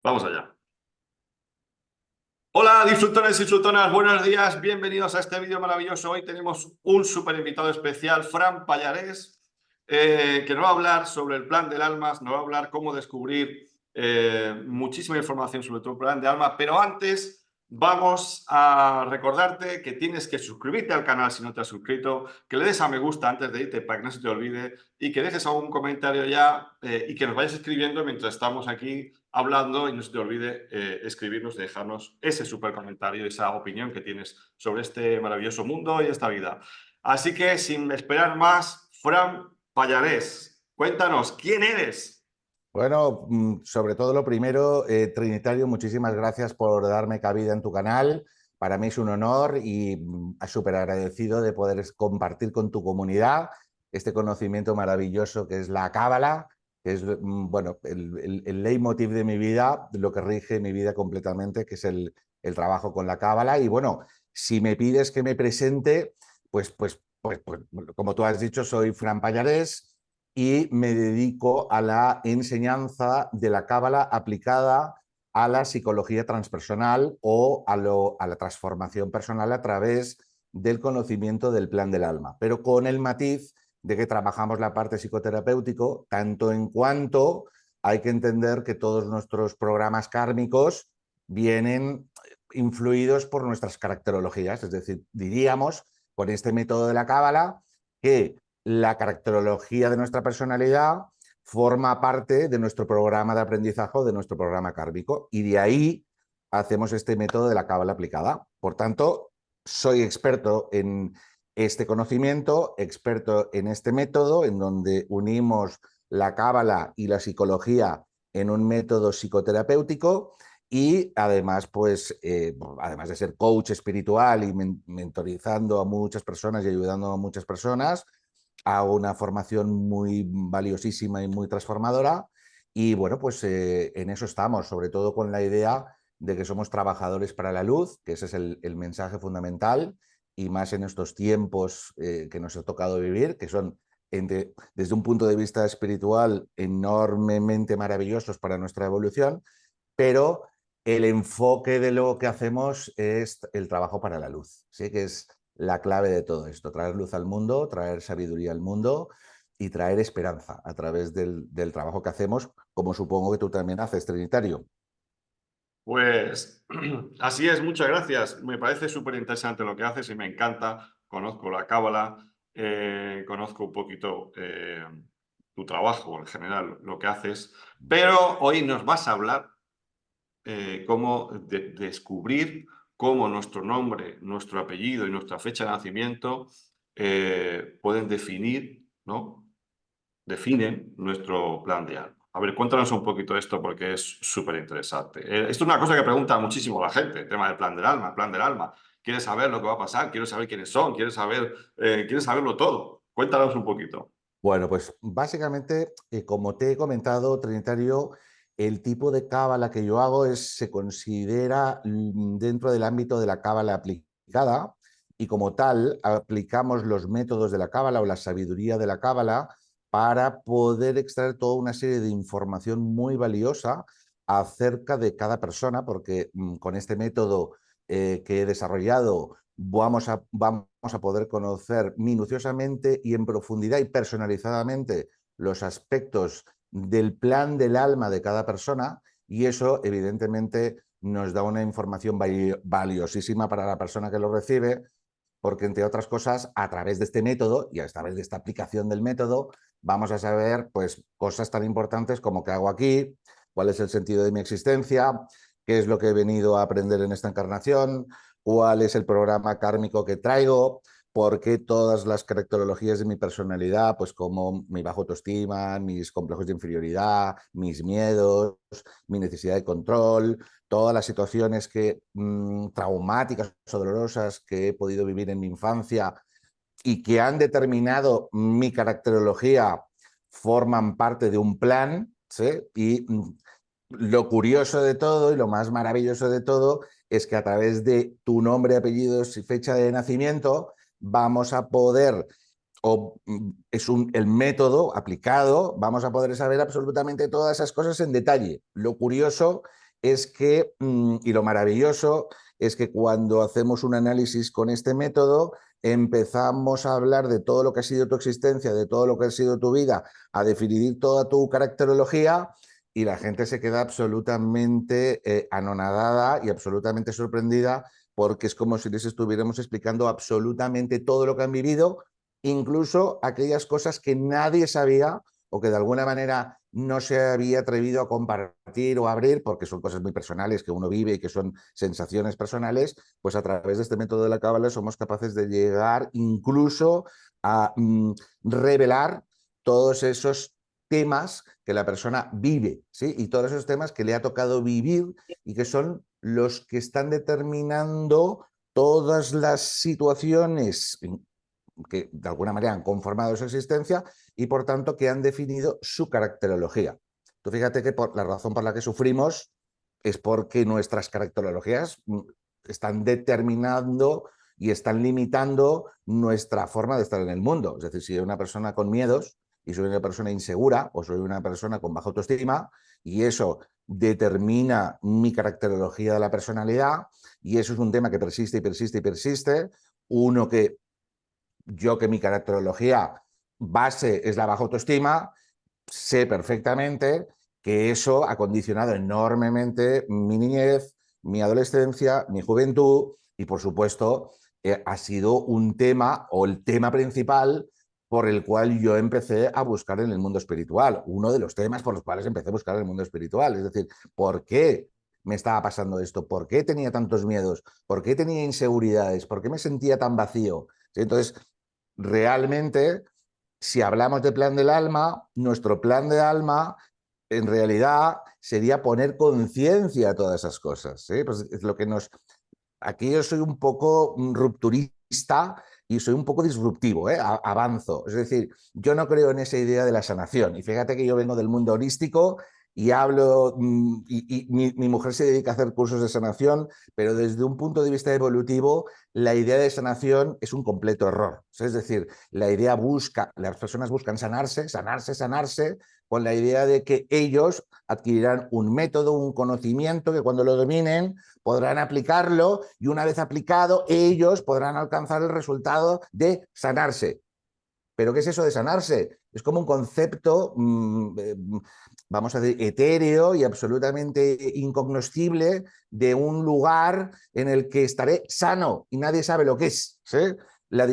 Vamos allá. Hola, disfrutones y disfrutonas, buenos días, bienvenidos a este vídeo maravilloso. Hoy tenemos un súper invitado especial, Fran Pallarés, que nos va a hablar sobre el plan del alma, nos va a hablar cómo descubrir muchísima información sobre tu plan de alma, pero antes vamos a recordarte que tienes que suscribirte al canal si no te has suscrito, que le des a me gusta antes de irte para que no se te olvide y que dejes algún comentario ya y que nos vayas escribiendo mientras estamos aquí hablando y no se te olvide escribirnos, dejarnos ese súper comentario, esa opinión que tienes sobre este maravilloso mundo y esta vida. Así que sin esperar más, Fran Pallarés, cuéntanos, ¿quién eres? Bueno, sobre todo lo primero, Trinitario, muchísimas gracias por darme cabida en tu canal. Para mí es un honor y súper agradecido de poder compartir con tu comunidad este conocimiento maravilloso que es la Cábala, que es bueno, el leitmotiv de mi vida, lo que rige mi vida completamente, que es el trabajo con la Cábala. Y bueno, si me pides que me presente, pues como tú has dicho, soy Fran Pallarés y me dedico a la enseñanza de la cábala aplicada a la psicología transpersonal o a la transformación personal a través del conocimiento del plan del alma, pero con el matiz de que trabajamos la parte psicoterapéutico, tanto en cuanto hay que entender que todos nuestros programas kármicos vienen influidos por nuestras caracterologías, es decir, diríamos con este método de la cábala que la caracterología de nuestra personalidad forma parte de nuestro programa de aprendizaje, de nuestro programa kármico, y de ahí hacemos este método de la cábala aplicada. Por tanto, soy experto en este conocimiento, experto en este método, en donde unimos la cábala y la psicología en un método psicoterapéutico y además, además de ser coach espiritual y mentorizando a muchas personas y ayudando a muchas personas, hago una formación muy valiosísima y muy transformadora y bueno, pues en eso estamos, sobre todo con la idea de que somos trabajadores para la luz, que ese es el mensaje fundamental y más en estos tiempos que nos ha tocado vivir, que son desde un punto de vista espiritual enormemente maravillosos para nuestra evolución, pero el enfoque de lo que hacemos es el trabajo para la luz, ¿sí? Que es la clave de todo esto, traer luz al mundo, traer sabiduría al mundo y traer esperanza a través del trabajo que hacemos, como supongo que tú también haces, Trinitario. Pues así es, muchas gracias. Me parece súper interesante lo que haces y me encanta. Conozco la cábala, conozco un poquito tu trabajo en general, lo que haces, pero hoy nos vas a hablar cómo descubrir cómo nuestro nombre, nuestro apellido y nuestra fecha de nacimiento pueden definir, ¿no? Definen nuestro plan de alma. A ver, cuéntanos un poquito esto porque es súper interesante. Esto es una cosa que pregunta muchísimo la gente, el tema del plan del alma, el plan del alma. ¿Quieres saber lo que va a pasar? ¿Quieres saber quiénes son? ¿Quieres saberlo todo? Cuéntanos un poquito. Bueno, pues básicamente, como te he comentado, Trinitario, el tipo de cábala que yo hago se considera dentro del ámbito de la cábala aplicada y como tal aplicamos los métodos de la cábala o la sabiduría de la cábala para poder extraer toda una serie de información muy valiosa acerca de cada persona, porque con este método que he desarrollado vamos a poder conocer minuciosamente y en profundidad y personalizadamente los aspectos del plan del alma de cada persona y eso evidentemente nos da una información valiosísima para la persona que lo recibe porque entre otras cosas a través de este método y a través de esta aplicación del método vamos a saber pues cosas tan importantes como qué hago aquí, cuál es el sentido de mi existencia, qué es lo que he venido a aprender en esta encarnación, cuál es el programa kármico que traigo, por qué todas las caracterologías de mi personalidad, pues como mi baja autoestima, mis complejos de inferioridad, mis miedos, mi necesidad de control, todas las situaciones traumáticas o dolorosas que he podido vivir en mi infancia y que han determinado mi caracterología forman parte de un plan, ¿sí? Y lo curioso de todo y lo más maravilloso de todo es que a través de tu nombre, apellidos y fecha de nacimiento vamos a poder, el método aplicado, vamos a poder saber absolutamente todas esas cosas en detalle. Lo curioso es que, y lo maravilloso, es que cuando hacemos un análisis con este método, empezamos a hablar de todo lo que ha sido tu existencia, de todo lo que ha sido tu vida, a definir toda tu caracterología, y la gente se queda absolutamente anonadada y absolutamente sorprendida, porque es como si les estuviéramos explicando absolutamente todo lo que han vivido, incluso aquellas cosas que nadie sabía o que de alguna manera no se había atrevido a compartir o a abrir, porque son cosas muy personales que uno vive y que son sensaciones personales. Pues a través de este método de la cábala somos capaces de llegar incluso a revelar todos esos temas que la persona vive, ¿sí? Y todos esos temas que le ha tocado vivir y que son los que están determinando todas las situaciones que de alguna manera han conformado su existencia y por tanto que han definido su caracterología. Tú fíjate que la razón por la que sufrimos es porque nuestras caracterologías están determinando y están limitando nuestra forma de estar en el mundo. Es decir, si soy una persona con miedos y soy una persona insegura o soy una persona con baja autoestima, y eso determina mi caracterología de la personalidad, y eso es un tema que persiste y persiste y persiste. Uno que yo, que mi caracterología base es la baja autoestima, sé perfectamente que eso ha condicionado enormemente mi niñez, mi adolescencia, mi juventud, y por supuesto ha sido un tema o el tema principal por el cual yo empecé a buscar en el mundo espiritual. Uno de los temas por los cuales empecé a buscar en el mundo espiritual. Es decir, ¿por qué me estaba pasando esto? ¿Por qué tenía tantos miedos? ¿Por qué tenía inseguridades? ¿Por qué me sentía tan vacío? ¿Sí? Entonces, realmente, si hablamos de plan del alma, nuestro plan de alma en realidad sería poner conciencia a todas esas cosas, ¿sí? Pues es lo que nos... Aquí yo soy un poco rupturista y soy un poco disruptivo, ¿eh? Avanzo. Es decir, yo no creo en esa idea de la sanación. Y fíjate que yo vengo del mundo holístico y hablo, y mi mujer se dedica a hacer cursos de sanación, pero desde un punto de vista evolutivo, la idea de sanación es un completo error. Es decir, la idea busca, las personas buscan sanarse, sanarse, sanarse, con la idea de que ellos adquirirán un método, un conocimiento que cuando lo dominen podrán aplicarlo, y una vez aplicado ellos podrán alcanzar el resultado de sanarse. ¿Pero qué es eso de sanarse? Es como un concepto, vamos a decir, etéreo y absolutamente incognoscible de un lugar en el que estaré sano y nadie sabe lo que es, ¿sí? La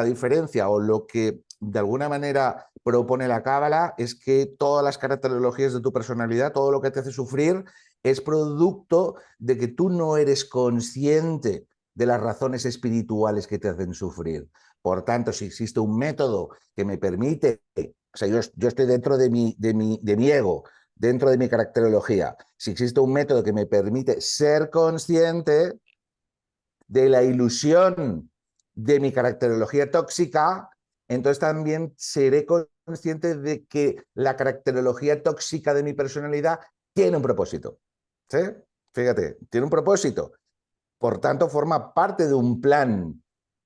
diferencia o lo que de alguna manera propone la cábala es que todas las caracterologías de tu personalidad, todo lo que te hace sufrir, es producto de que tú no eres consciente de las razones espirituales que te hacen sufrir. Por tanto, si existe un método que me permite, o sea, yo estoy dentro de mi ego, dentro de mi caracterología, si existe un método que me permite ser consciente de la ilusión de mi caracterología tóxica, entonces también seré consciente de que la caracterología tóxica de mi personalidad tiene un propósito. ¿Sí? Fíjate, tiene un propósito. Por tanto, forma parte de un plan.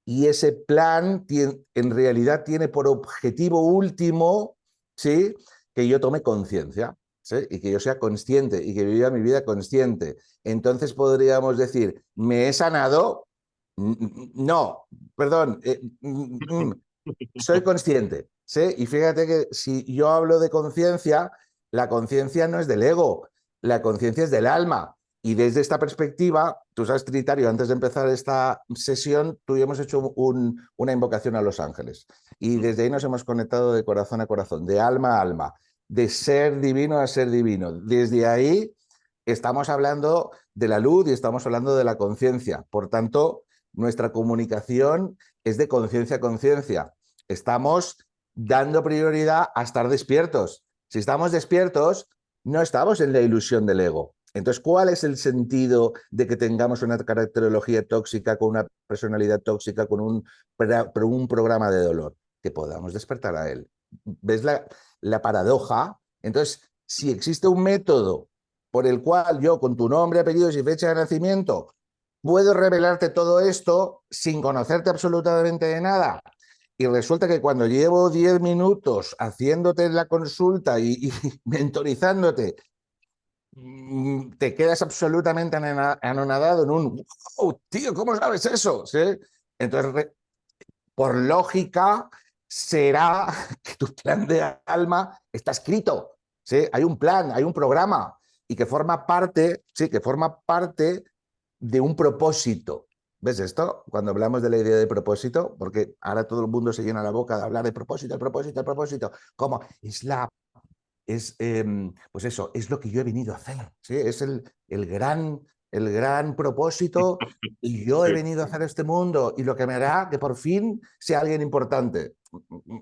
Y ese plan en realidad tiene por objetivo último, ¿sí?, que yo tome conciencia, ¿sí?, y que yo sea consciente y que viva mi vida consciente. Entonces podríamos decir, ¿me he sanado? No, perdón, soy consciente, ¿sí? Y fíjate que si yo hablo de conciencia, la conciencia no es del ego, la conciencia es del alma. Y desde esta perspectiva, tú sabes, Trinitario, antes de empezar esta sesión, tú y yo hemos hecho una invocación a los ángeles. Y desde ahí nos hemos conectado de corazón a corazón, de alma a alma, de ser divino a ser divino. Desde ahí estamos hablando de la luz y estamos hablando de la conciencia. Por tanto, nuestra comunicación es de conciencia a conciencia. Estamos dando prioridad a estar despiertos. Si estamos despiertos, no estamos en la ilusión del ego. Entonces, ¿cuál es el sentido de que tengamos una caracterología tóxica, con una personalidad tóxica, con un programa de dolor? Que podamos despertar a él. ¿Ves la paradoja? Entonces, si existe un método por el cual yo, con tu nombre, apellidos y fecha de nacimiento, puedo revelarte todo esto sin conocerte absolutamente de nada, y resulta que cuando llevo 10 minutos haciéndote la consulta y mentorizándote, te quedas absolutamente anonadado en un, ¡wow, tío, ¿cómo sabes eso? ¿Sí? Entonces, por lógica, será que tu plan de alma está escrito, ¿sí? Hay un plan, hay un programa y que forma parte, sí, que forma parte de un propósito. ¿Ves esto? Cuando hablamos de la idea de propósito, porque ahora todo el mundo se llena la boca de hablar de propósito, el propósito, el propósito, como pues eso, es lo que yo he venido a hacer, ¿sí? Es el gran propósito y yo he Sí. venido a hacer este mundo y lo que me hará que por fin sea alguien importante.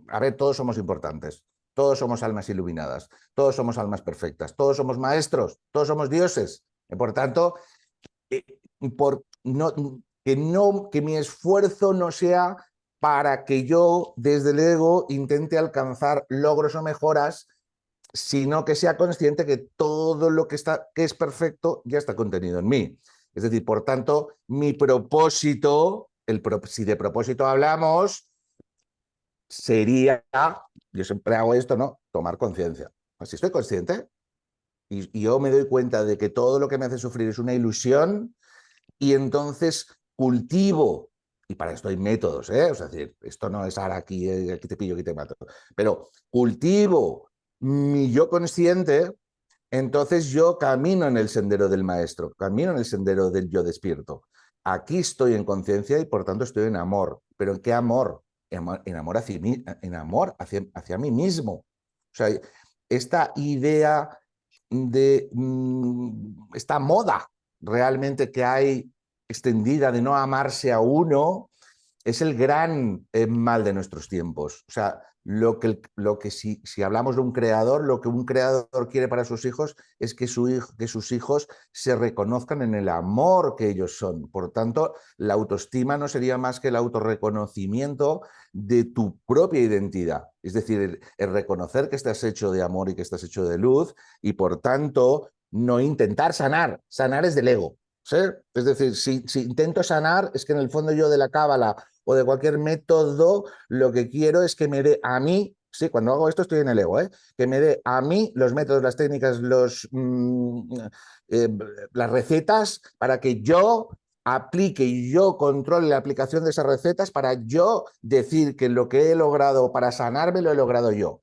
A ver, todos somos importantes, todos somos almas iluminadas, todos somos almas perfectas, todos somos maestros, todos somos dioses. Y por tanto, eh, que mi esfuerzo no sea para que yo desde el ego intente alcanzar logros o mejoras, sino que sea consciente que todo lo que es perfecto ya está contenido en mí. Es decir, por tanto, mi propósito, si de propósito hablamos, sería, yo siempre hago esto, ¿no? Tomar conciencia. Si estoy consciente y yo me doy cuenta de que todo lo que me hace sufrir es una ilusión, y entonces cultivo, y para esto hay métodos, ¿eh? Es decir, esto no es ahora aquí te pillo, aquí te mato, pero cultivo mi yo consciente, entonces yo camino en el sendero del maestro, camino en el sendero del yo despierto. Aquí estoy en conciencia y por tanto estoy en amor. ¿Pero en qué amor? En amor hacia mí, en amor hacia mí mismo. O sea, esta idea de esta moda realmente que hay extendida de no amarse a uno, es el gran mal de nuestros tiempos. O sea, lo que si hablamos de un creador, lo que un creador quiere para sus hijos es que sus hijos se reconozcan en el amor que ellos son. Por tanto, la autoestima no sería más que el autorreconocimiento de tu propia identidad. Es decir, el reconocer que estás hecho de amor y que estás hecho de luz y por tanto no intentar sanar. Sanar es del ego. ¿Sí? Es decir, si intento sanar, es que en el fondo yo de la cábala o de cualquier método, lo que quiero es que me dé a mí, sí, cuando hago esto estoy en el ego, que me dé a mí los métodos, las técnicas, eh, las recetas para que yo aplique y yo controle la aplicación de esas recetas para yo decir que lo que he logrado para sanarme lo he logrado yo.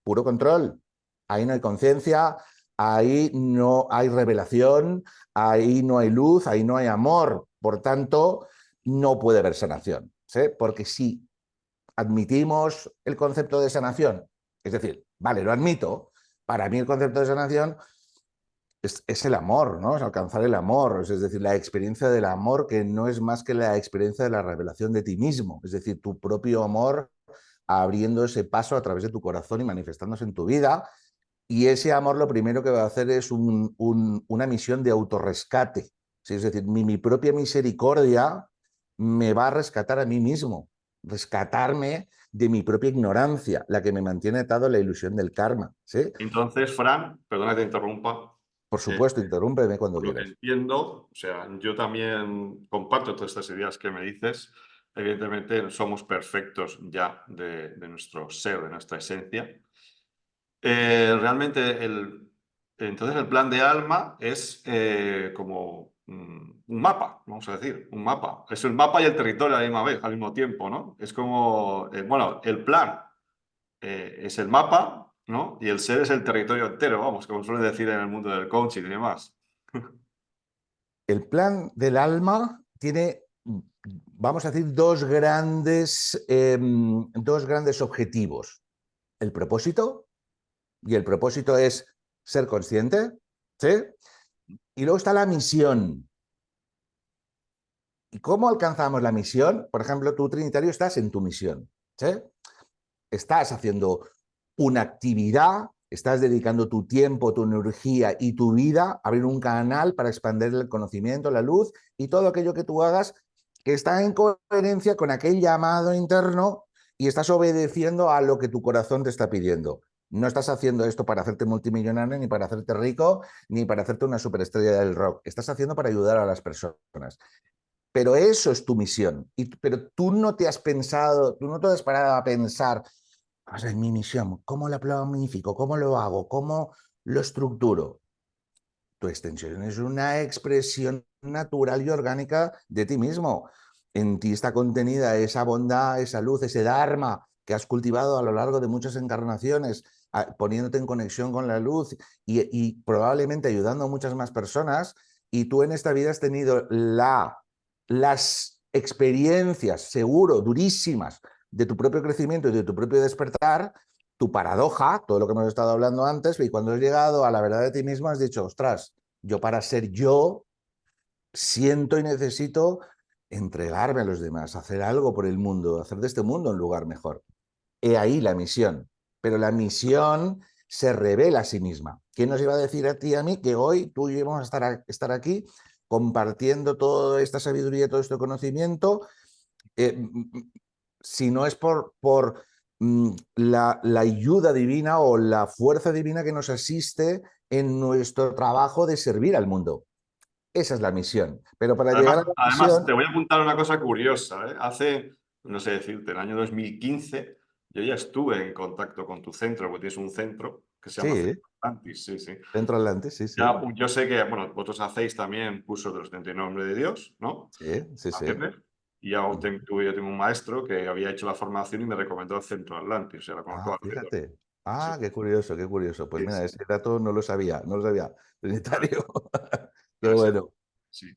Puro control. Ahí no hay conciencia, ahí no hay revelación, ahí no hay luz, ahí no hay amor. Por tanto, no puede haber sanación. ¿Sí? Porque si admitimos el concepto de sanación, es decir, vale, lo admito, para mí el concepto de sanación es el amor, ¿no? Es alcanzar el amor, es decir, la experiencia del amor que no es más que la experiencia de la revelación de ti mismo, es decir, tu propio amor abriendo ese paso a través de tu corazón y manifestándose en tu vida. Y ese amor lo primero que va a hacer es una misión de autorrescate. ¿Sí? Es decir, mi propia misericordia me va a rescatar a mí mismo, rescatarme de mi propia ignorancia, la que me mantiene atado a la ilusión del karma. ¿Sí? Entonces, Fran, perdona que te interrumpa. Por eh, supuesto, interrúmpeme cuando por lo que quieras. entiendo, o sea, yo también comparto todas estas ideas que me dices. Evidentemente, somos perfectos ya de nuestro ser, de nuestra esencia. Realmente, entonces el plan de alma es como un mapa, vamos a decir, un mapa. Es el mapa y el territorio a la misma vez, al mismo tiempo, ¿no? Es como, bueno, el plan es el mapa, ¿no? Y el ser es el territorio entero, vamos, como suelen decir en el mundo del coaching y demás. El plan del alma tiene, vamos a decir, dos grandes objetivos. El propósito, y el propósito es ser consciente, ¿sí? Y luego está la misión. ¿Y cómo alcanzamos la misión? Por ejemplo, tú, Trinitario, estás en tu misión, ¿sí? Estás haciendo una actividad, estás dedicando tu tiempo, tu energía y tu vida a abrir un canal para expandir el conocimiento, la luz y todo aquello que tú hagas que está en coherencia con aquel llamado interno y estás obedeciendo a lo que tu corazón te está pidiendo. No estás haciendo esto para hacerte multimillonario, ni para hacerte rico, ni para hacerte una superestrella del rock. Estás haciendo para ayudar a las personas. Pero eso es tu misión. Pero tú no te has pensado, tú no te has parado a pensar, o sea, es mi misión, ¿cómo la planifico? ¿Cómo lo hago? ¿Cómo lo estructuro? tu extensión es una expresión natural y orgánica de ti mismo. En ti está contenida esa bondad, esa luz, ese dharma que has cultivado a lo largo de muchas encarnaciones, poniéndote en conexión con la luz y probablemente ayudando a muchas más personas. Y tú en esta vida has tenido las experiencias, seguro, durísimas, de tu propio crecimiento y de tu propio despertar, tu paradoja, todo lo que hemos estado hablando antes, y cuando has llegado a la verdad de ti mismo has dicho, ostras, yo para ser yo siento y necesito entregarme a los demás, hacer algo por el mundo, hacer de este mundo un lugar mejor. He ahí la misión, pero la misión se revela a sí misma. ¿Quién nos iba a decir a ti y a mí que hoy tú y yo vamos a estar aquí compartiendo toda esta sabiduría, todo este conocimiento? Si no es por la ayuda divina o la fuerza divina que nos asiste en nuestro trabajo de servir al mundo. Esa es la misión. Pero para llegar a la Además, misión... te voy a apuntar una cosa curiosa, ¿eh? Hace, no sé decirte, el año 2015, yo ya estuve en contacto con tu centro, porque tienes un centro que se llama Sí, Centro Atlantis, sí, sí. Centro Atlante, sí, sí. Ya, yo sé que, bueno, vosotros hacéis también cursos de los 39 nombres de Dios, ¿no? Sí, sí, sí. Hacerles. Y ya yo tengo un maestro que había hecho la formación y me recomendó el Centro Atlantis, o sea, lo conozco Ah, alrededor. fíjate. Sí, Ah, qué curioso, qué curioso. Pues sí, mira, sí. ese dato no lo sabía, no lo sabía. Trinitario. Qué Debe ser, bueno. sí.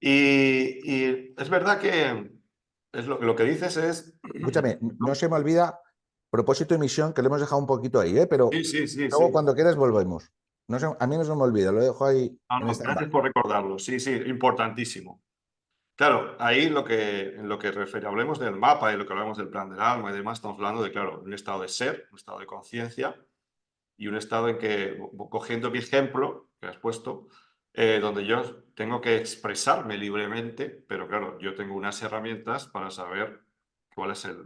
Y es verdad que es lo que dices es... Escúchame, no se me olvida propósito y misión, que lo hemos dejado un poquito ahí, ¿eh? Pero Sí, sí, sí, luego sí. cuando quieras volvemos. No a mí no se me olvida, lo dejo ahí No, en no, stand-by. gracias por recordarlo. Sí, sí, importantísimo. Claro, ahí en lo que hablemos del mapa y lo que hablamos del plan del alma y demás, estamos hablando de, claro, un estado de ser, un estado de conciencia y un estado en que, cogiendo mi ejemplo que has puesto, donde yo tengo que expresarme libremente, pero claro, yo tengo unas herramientas para saber cuál es o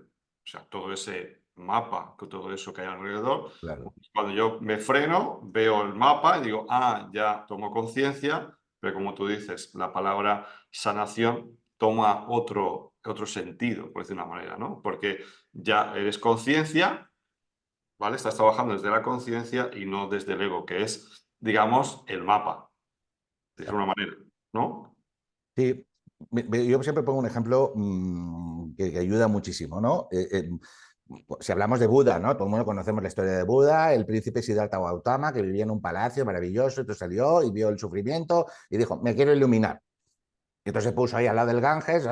sea, todo ese mapa, todo eso que hay alrededor. Claro, Cuando yo me freno, veo el mapa y digo, ah, ya tomo conciencia, pero como tú dices, la palabra sanación toma otro sentido, por decir una manera, ¿no? Porque ya eres conciencia, ¿vale? Estás trabajando desde la conciencia y no desde el ego, que es, digamos, el mapa, de claro. alguna manera, ¿no? Sí, yo siempre pongo un ejemplo que ayuda muchísimo, ¿no? Si hablamos de Buda, ¿no? Todo el mundo conocemos la historia de Buda, el príncipe Siddhartha Gautama, que vivía en un palacio maravilloso, entonces salió y vio el sufrimiento y dijo, me quiero iluminar. Y entonces se puso ahí al lado del Ganges.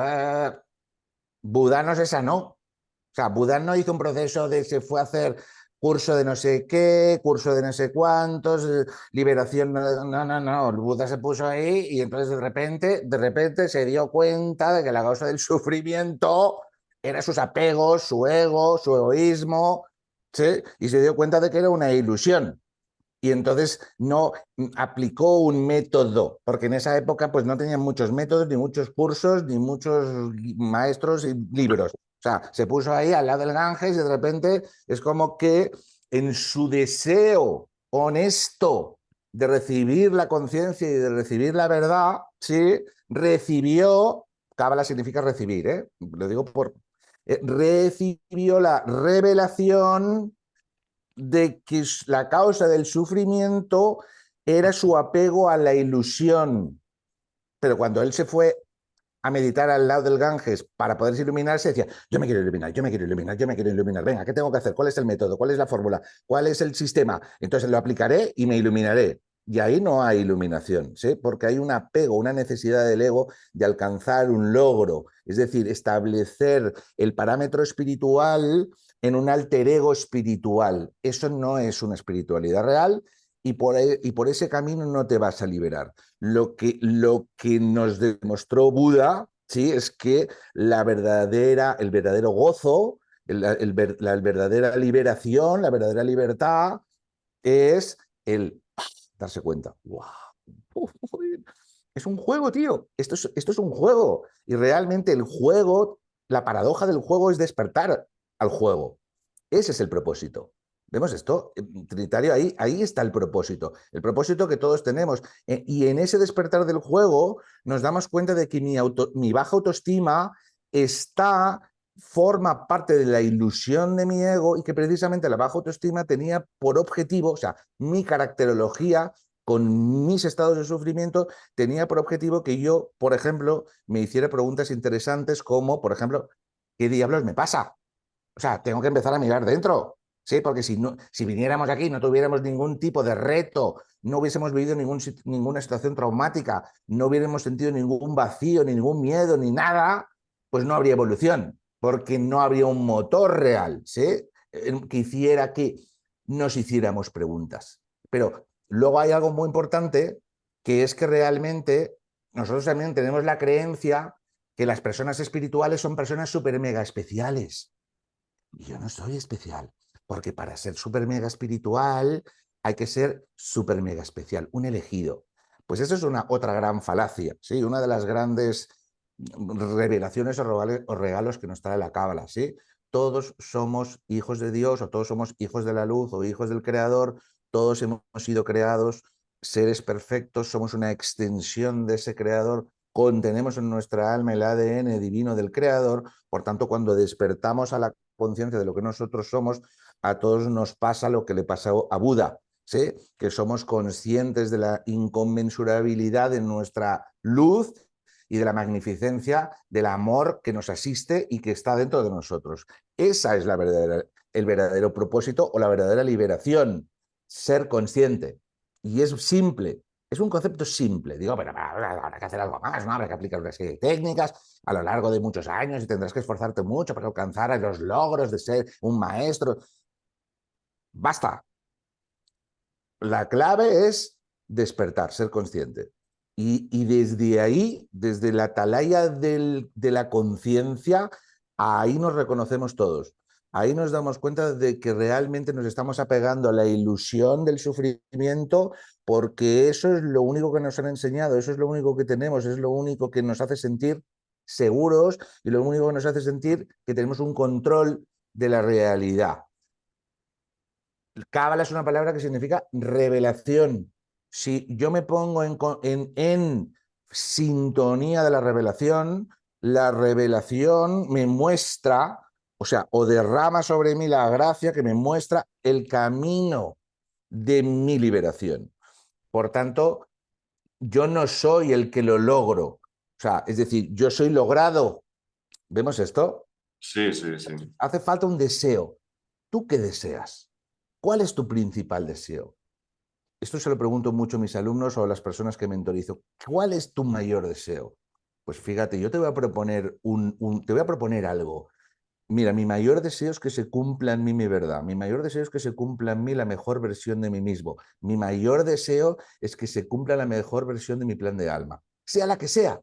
Buda no se sanó. O sea, Buda no hizo un proceso de se fue a hacer curso de no sé qué, curso de no sé cuántos, liberación, no, no, no, no. El Buda se puso ahí y entonces de repente se dio cuenta de que la causa del sufrimiento era sus apegos, su ego, su egoísmo, ¿sí? Y se dio cuenta de que era una ilusión. Y entonces no aplicó un método, porque en esa época pues no tenían muchos métodos, ni muchos cursos, ni muchos maestros y libros. O sea, se puso ahí al lado del Ganges y de repente es como que en su deseo honesto de recibir la conciencia y de recibir la verdad, sí, recibió, Cábala significa recibir, lo digo por... recibió la revelación de que la causa del sufrimiento era su apego a la ilusión. Pero cuando él se fue a meditar al lado del Ganges para poderse iluminarse, decía, yo me quiero iluminar, yo me quiero iluminar, yo me quiero iluminar, venga, ¿qué tengo que hacer? ¿Cuál es el método? ¿Cuál es la fórmula? ¿Cuál es el sistema? Entonces lo aplicaré y me iluminaré. Y ahí no hay iluminación, ¿sí? Porque hay un apego, una necesidad del ego de alcanzar un logro, es decir, establecer el parámetro espiritual en un alter ego espiritual. Eso no es una espiritualidad real y por ese camino no te vas a liberar. Lo que nos demostró Buda, ¿sí? Es que el verdadero gozo, la verdadera liberación, la verdadera libertad es el darse cuenta. ¡Wow! Es un juego, tío. Esto es un juego. Y realmente el juego, la paradoja del juego es despertar al juego. Ese es el propósito. ¿Vemos esto? Trinitario, ahí está el propósito. El propósito que todos tenemos. Y en ese despertar del juego nos damos cuenta de que mi baja autoestima forma parte de la ilusión de mi ego y que precisamente la baja autoestima tenía por objetivo, o sea, mi caracterología con mis estados de sufrimiento, tenía por objetivo que yo, por ejemplo, me hiciera preguntas interesantes como, por ejemplo, ¿qué diablos me pasa? O sea, tengo que empezar a mirar dentro, ¿sí? Porque si viniéramos aquí y no tuviéramos ningún tipo de reto, no hubiésemos vivido ninguna situación traumática, no hubiéramos sentido ningún vacío, ni ningún miedo, ni nada, pues no habría evolución, porque no habría un motor real, ¿sí? Que hiciera que nos hiciéramos preguntas. Pero luego hay algo muy importante, que es que realmente nosotros también tenemos la creencia que las personas espirituales son personas súper mega especiales. Y yo no soy especial, porque para ser súper mega espiritual hay que ser súper mega especial, un elegido. Pues eso es otra gran falacia, ¿sí? Una de las grandes revelaciones o regalos que nos trae la Cábala, ¿sí? Todos somos hijos de Dios, o todos somos hijos de la luz, o hijos del Creador, todos hemos sido creados seres perfectos, somos una extensión de ese Creador, contenemos en nuestra alma el ADN divino del Creador, por tanto, cuando despertamos a la conciencia de lo que nosotros somos, a todos nos pasa lo que le pasó a Buda, ¿sí? Que somos conscientes de la inconmensurabilidad de nuestra luz y de la magnificencia del amor que nos asiste y que está dentro de nosotros. Esa es el verdadero propósito o la verdadera liberación, ser consciente. Y es simple, es un concepto simple. Digo, pero habrá que hacer algo más, ¿no? Habrá que aplicar una serie de técnicas a lo largo de muchos años y tendrás que esforzarte mucho para alcanzar los logros de ser un maestro. Basta. La clave es despertar, ser consciente. Y desde ahí, desde la atalaya de la conciencia, ahí nos reconocemos todos. Ahí nos damos cuenta de que realmente nos estamos apegando a la ilusión del sufrimiento, porque eso es lo único que nos han enseñado, eso es lo único que tenemos, es lo único que nos hace sentir seguros y lo único que nos hace sentir que tenemos un control de la realidad. Cábala es una palabra que significa revelación. Si yo me pongo en sintonía de la revelación me muestra, o sea, o derrama sobre mí la gracia que me muestra el camino de mi liberación. Por tanto, yo no soy el que lo logro. O sea, es decir, yo soy logrado. ¿Vemos esto? Sí, sí, sí. Hace falta un deseo. ¿Tú qué deseas? ¿Cuál es tu principal deseo? Esto se lo pregunto mucho a mis alumnos o a las personas que mentorizo. ¿Cuál es tu mayor deseo? Pues fíjate, yo te voy a proponer te voy a proponer algo. Mira, mi mayor deseo es que se cumpla en mí mi verdad. Mi mayor deseo es que se cumpla en mí la mejor versión de mí mismo. Mi mayor deseo es que se cumpla la mejor versión de mi plan de alma, sea la que sea.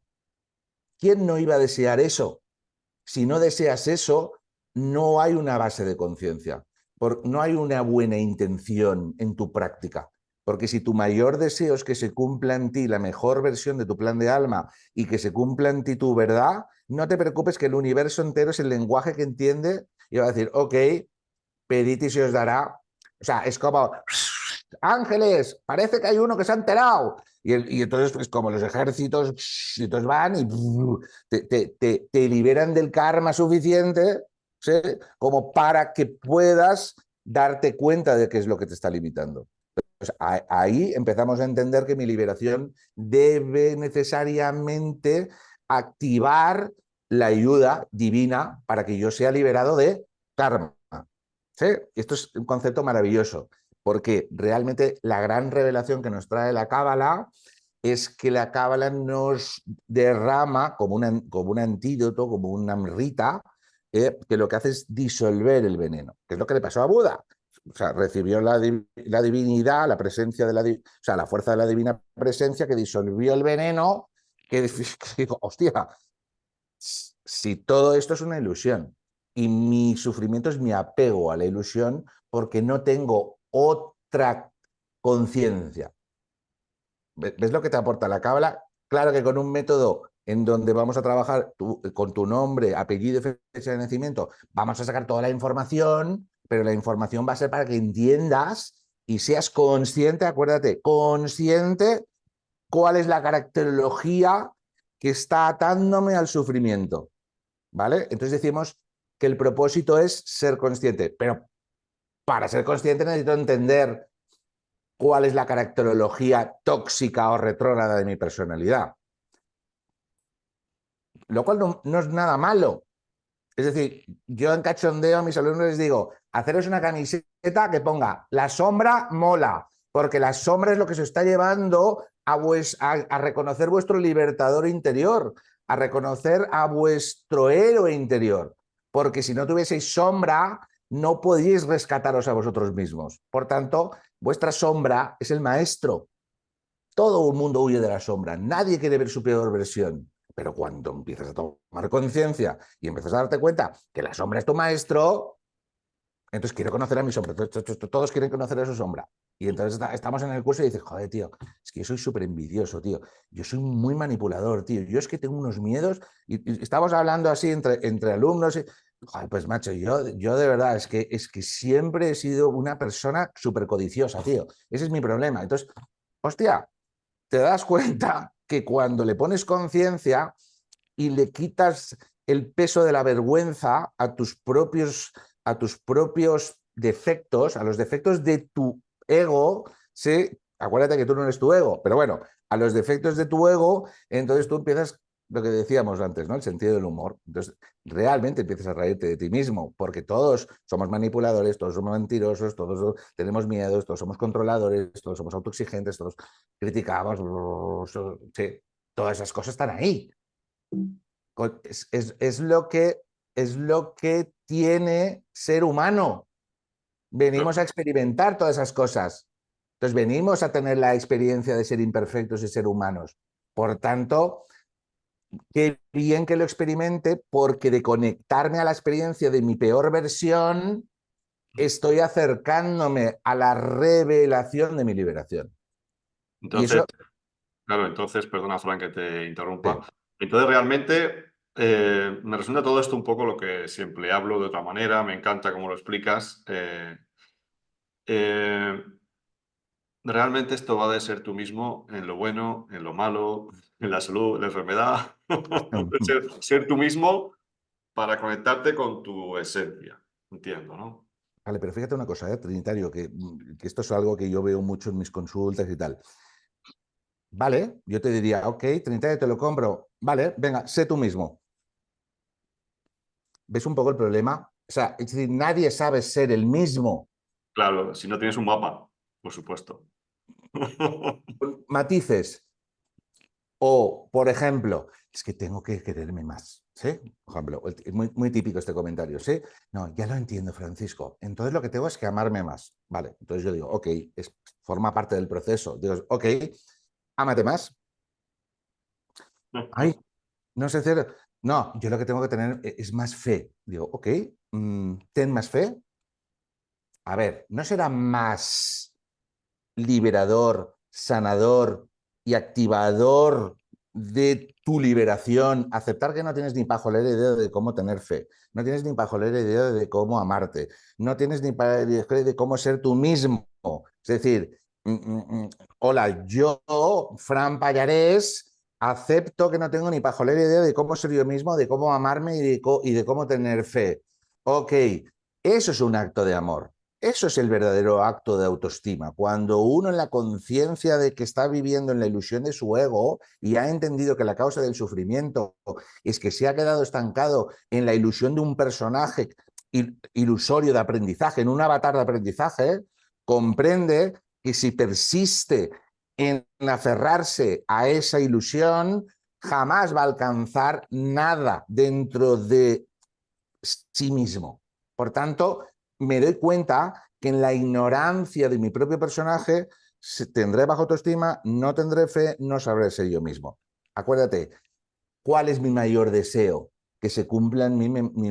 ¿Quién no iba a desear eso? Si no deseas eso, no hay una base de conciencia, no hay una buena intención en tu práctica. Porque si tu mayor deseo es que se cumpla en ti la mejor versión de tu plan de alma y que se cumpla en ti tu verdad, no te preocupes que el universo entero es el lenguaje que entiende y va a decir, ok, pedid y se os dará. O sea, es como, ángeles, parece que hay uno que se ha enterado. Y entonces, pues como los ejércitos, entonces van y te liberan del karma suficiente, ¿sí? Como para que puedas darte cuenta de qué es lo que te está limitando. Pues ahí empezamos a entender que mi liberación debe necesariamente activar la ayuda divina para que yo sea liberado de karma. ¿Sí? Esto es un concepto maravilloso, porque realmente la gran revelación que nos trae la Cábala es que la Cábala nos derrama como un antídoto, como una amrita, que lo que hace es disolver el veneno, que es lo que le pasó a Buda. O sea, recibió la divinidad, la presencia de o sea, la fuerza de la divina presencia que disolvió el veneno, que dijo, hostia, si todo esto es una ilusión y mi sufrimiento es mi apego a la ilusión porque no tengo otra conciencia. ¿Ves lo que te aporta la Cábala? Claro que con un método en donde vamos a trabajar con tu nombre, apellido y fecha de nacimiento, vamos a sacar toda la información, pero la información va a ser para que entiendas y seas consciente, acuérdate, consciente cuál es la caracterología que está atándome al sufrimiento. ¿Vale? Entonces decimos que el propósito es ser consciente, pero para ser consciente necesito entender cuál es la caracterología tóxica o retrógrada de mi personalidad. Lo cual no es nada malo. Es decir, yo en cachondeo a mis alumnos les digo, haceros una camiseta que ponga la sombra mola, porque la sombra es lo que se está llevando a reconocer vuestro libertador interior, a reconocer a vuestro héroe interior, porque si no tuvieseis sombra, no podíais rescataros a vosotros mismos. Por tanto, vuestra sombra es el maestro. Todo el mundo huye de la sombra, nadie quiere ver su peor versión. Pero cuando empiezas a tomar conciencia y empiezas a darte cuenta que la sombra es tu maestro, entonces quiero conocer a mi sombra. Todos quieren conocer a su sombra. Y entonces estamos en el curso y dices, joder, tío, es que yo soy súper envidioso, tío. Yo soy muy manipulador, tío. Yo es que tengo unos miedos. Y estamos hablando así entre alumnos. Joder, pues macho, yo de verdad es que siempre he sido una persona súper codiciosa, tío. Ese es mi problema. Entonces, hostia, te das cuenta que cuando le pones conciencia y le quitas el peso de la vergüenza a tus propios defectos, a los defectos de tu ego, ¿sí? Acuérdate que tú no eres tu ego, pero bueno, a los defectos de tu ego, entonces tú empiezas lo que decíamos antes, ¿no? El sentido del humor. Entonces, realmente empiezas a reírte de ti mismo, porque todos somos manipuladores, todos somos mentirosos, todos tenemos miedos, todos somos controladores, todos somos autoexigentes, todos criticamos, sí, todas esas cosas están ahí. Es lo que tiene ser humano. Venimos a experimentar todas esas cosas. Entonces venimos a tener la experiencia de ser imperfectos y ser humanos. Por tanto, qué bien que lo experimente, porque de conectarme a la experiencia de mi peor versión, estoy acercándome a la revelación de mi liberación. Y Entonces, eso, claro, entonces, perdona, Fran, que te sí. interrumpa. Entonces, realmente, me resulta todo esto un poco lo que siempre hablo de otra manera, me encanta cómo lo explicas. Eh, Realmente esto va de ser tú mismo en lo bueno, en lo malo, en la salud, en la enfermedad. De ser tú mismo para conectarte con tu esencia. Entiendo, ¿no? Vale, pero fíjate una cosa, Trinitario, que esto es algo que yo veo mucho en mis consultas y tal. Vale, yo te diría, ok, Trinitario, te lo compro. Vale, venga, sé tú mismo. ¿Ves un poco el problema? O sea, es decir, nadie sabe ser el mismo. Claro, si no tienes un mapa, por supuesto. Con matices. O, por ejemplo, es que tengo que quererme más. ¿Sí? Por ejemplo, es muy típico este comentario. ¿Sí? No, ya lo entiendo, Francisco. Entonces lo que tengo es que amarme más. Vale, entonces yo digo, ok, forma parte del proceso. Digo, ok, ámate más. Ay, no sé hacer. No, yo lo que tengo que tener es más fe. Digo, ok, ten más fe. A ver, ¿no será más liberador, sanador y activador de tu liberación aceptar que no tienes ni pajolera idea de cómo tener fe, no tienes ni pajolera idea de cómo amarte, no tienes ni idea de cómo ser tú mismo? Es decir, hola, yo, Fran Pallarés, acepto que no tengo ni pajolera idea de cómo ser yo mismo, de cómo amarme y de cómo tener fe. Ok, eso es un acto de amor. Eso es el verdadero acto de autoestima. Cuando uno en la conciencia de que está viviendo en la ilusión de su ego y ha entendido que la causa del sufrimiento es que se ha quedado estancado en la ilusión de un personaje ilusorio de aprendizaje, en un avatar de aprendizaje, comprende que si persiste en aferrarse a esa ilusión, jamás va a alcanzar nada dentro de sí mismo. Por tanto, me doy cuenta que en la ignorancia de mi propio personaje tendré baja autoestima, no tendré fe, no sabré ser yo mismo. Acuérdate, ¿cuál es mi mayor deseo? Que se cumpla en mí mi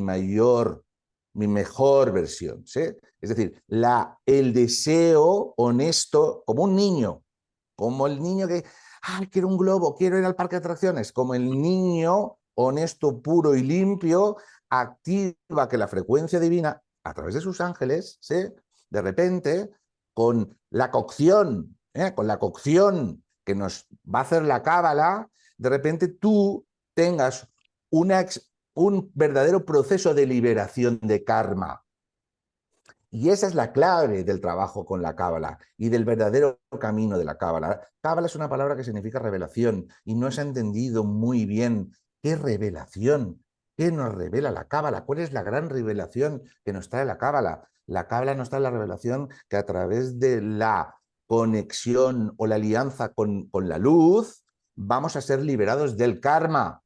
mejor versión. ¿Sí? Es decir, el deseo honesto, como el niño que, quiero un globo, quiero ir al parque de atracciones, como el niño honesto, puro y limpio, activa que la frecuencia divina, a través de sus ángeles, ¿sí? De repente, con la cocción que nos va a hacer la cábala, de repente tú tengas un verdadero proceso de liberación de karma. Y esa es la clave del trabajo con la cábala y del verdadero camino de la cábala. Cábala es una palabra que significa revelación y no se ha entendido muy bien qué revelación, qué nos revela la cábala, cuál es la gran revelación que nos trae la cábala. La cábala nos trae la revelación que a través de la conexión o la alianza con la luz vamos a ser liberados del karma.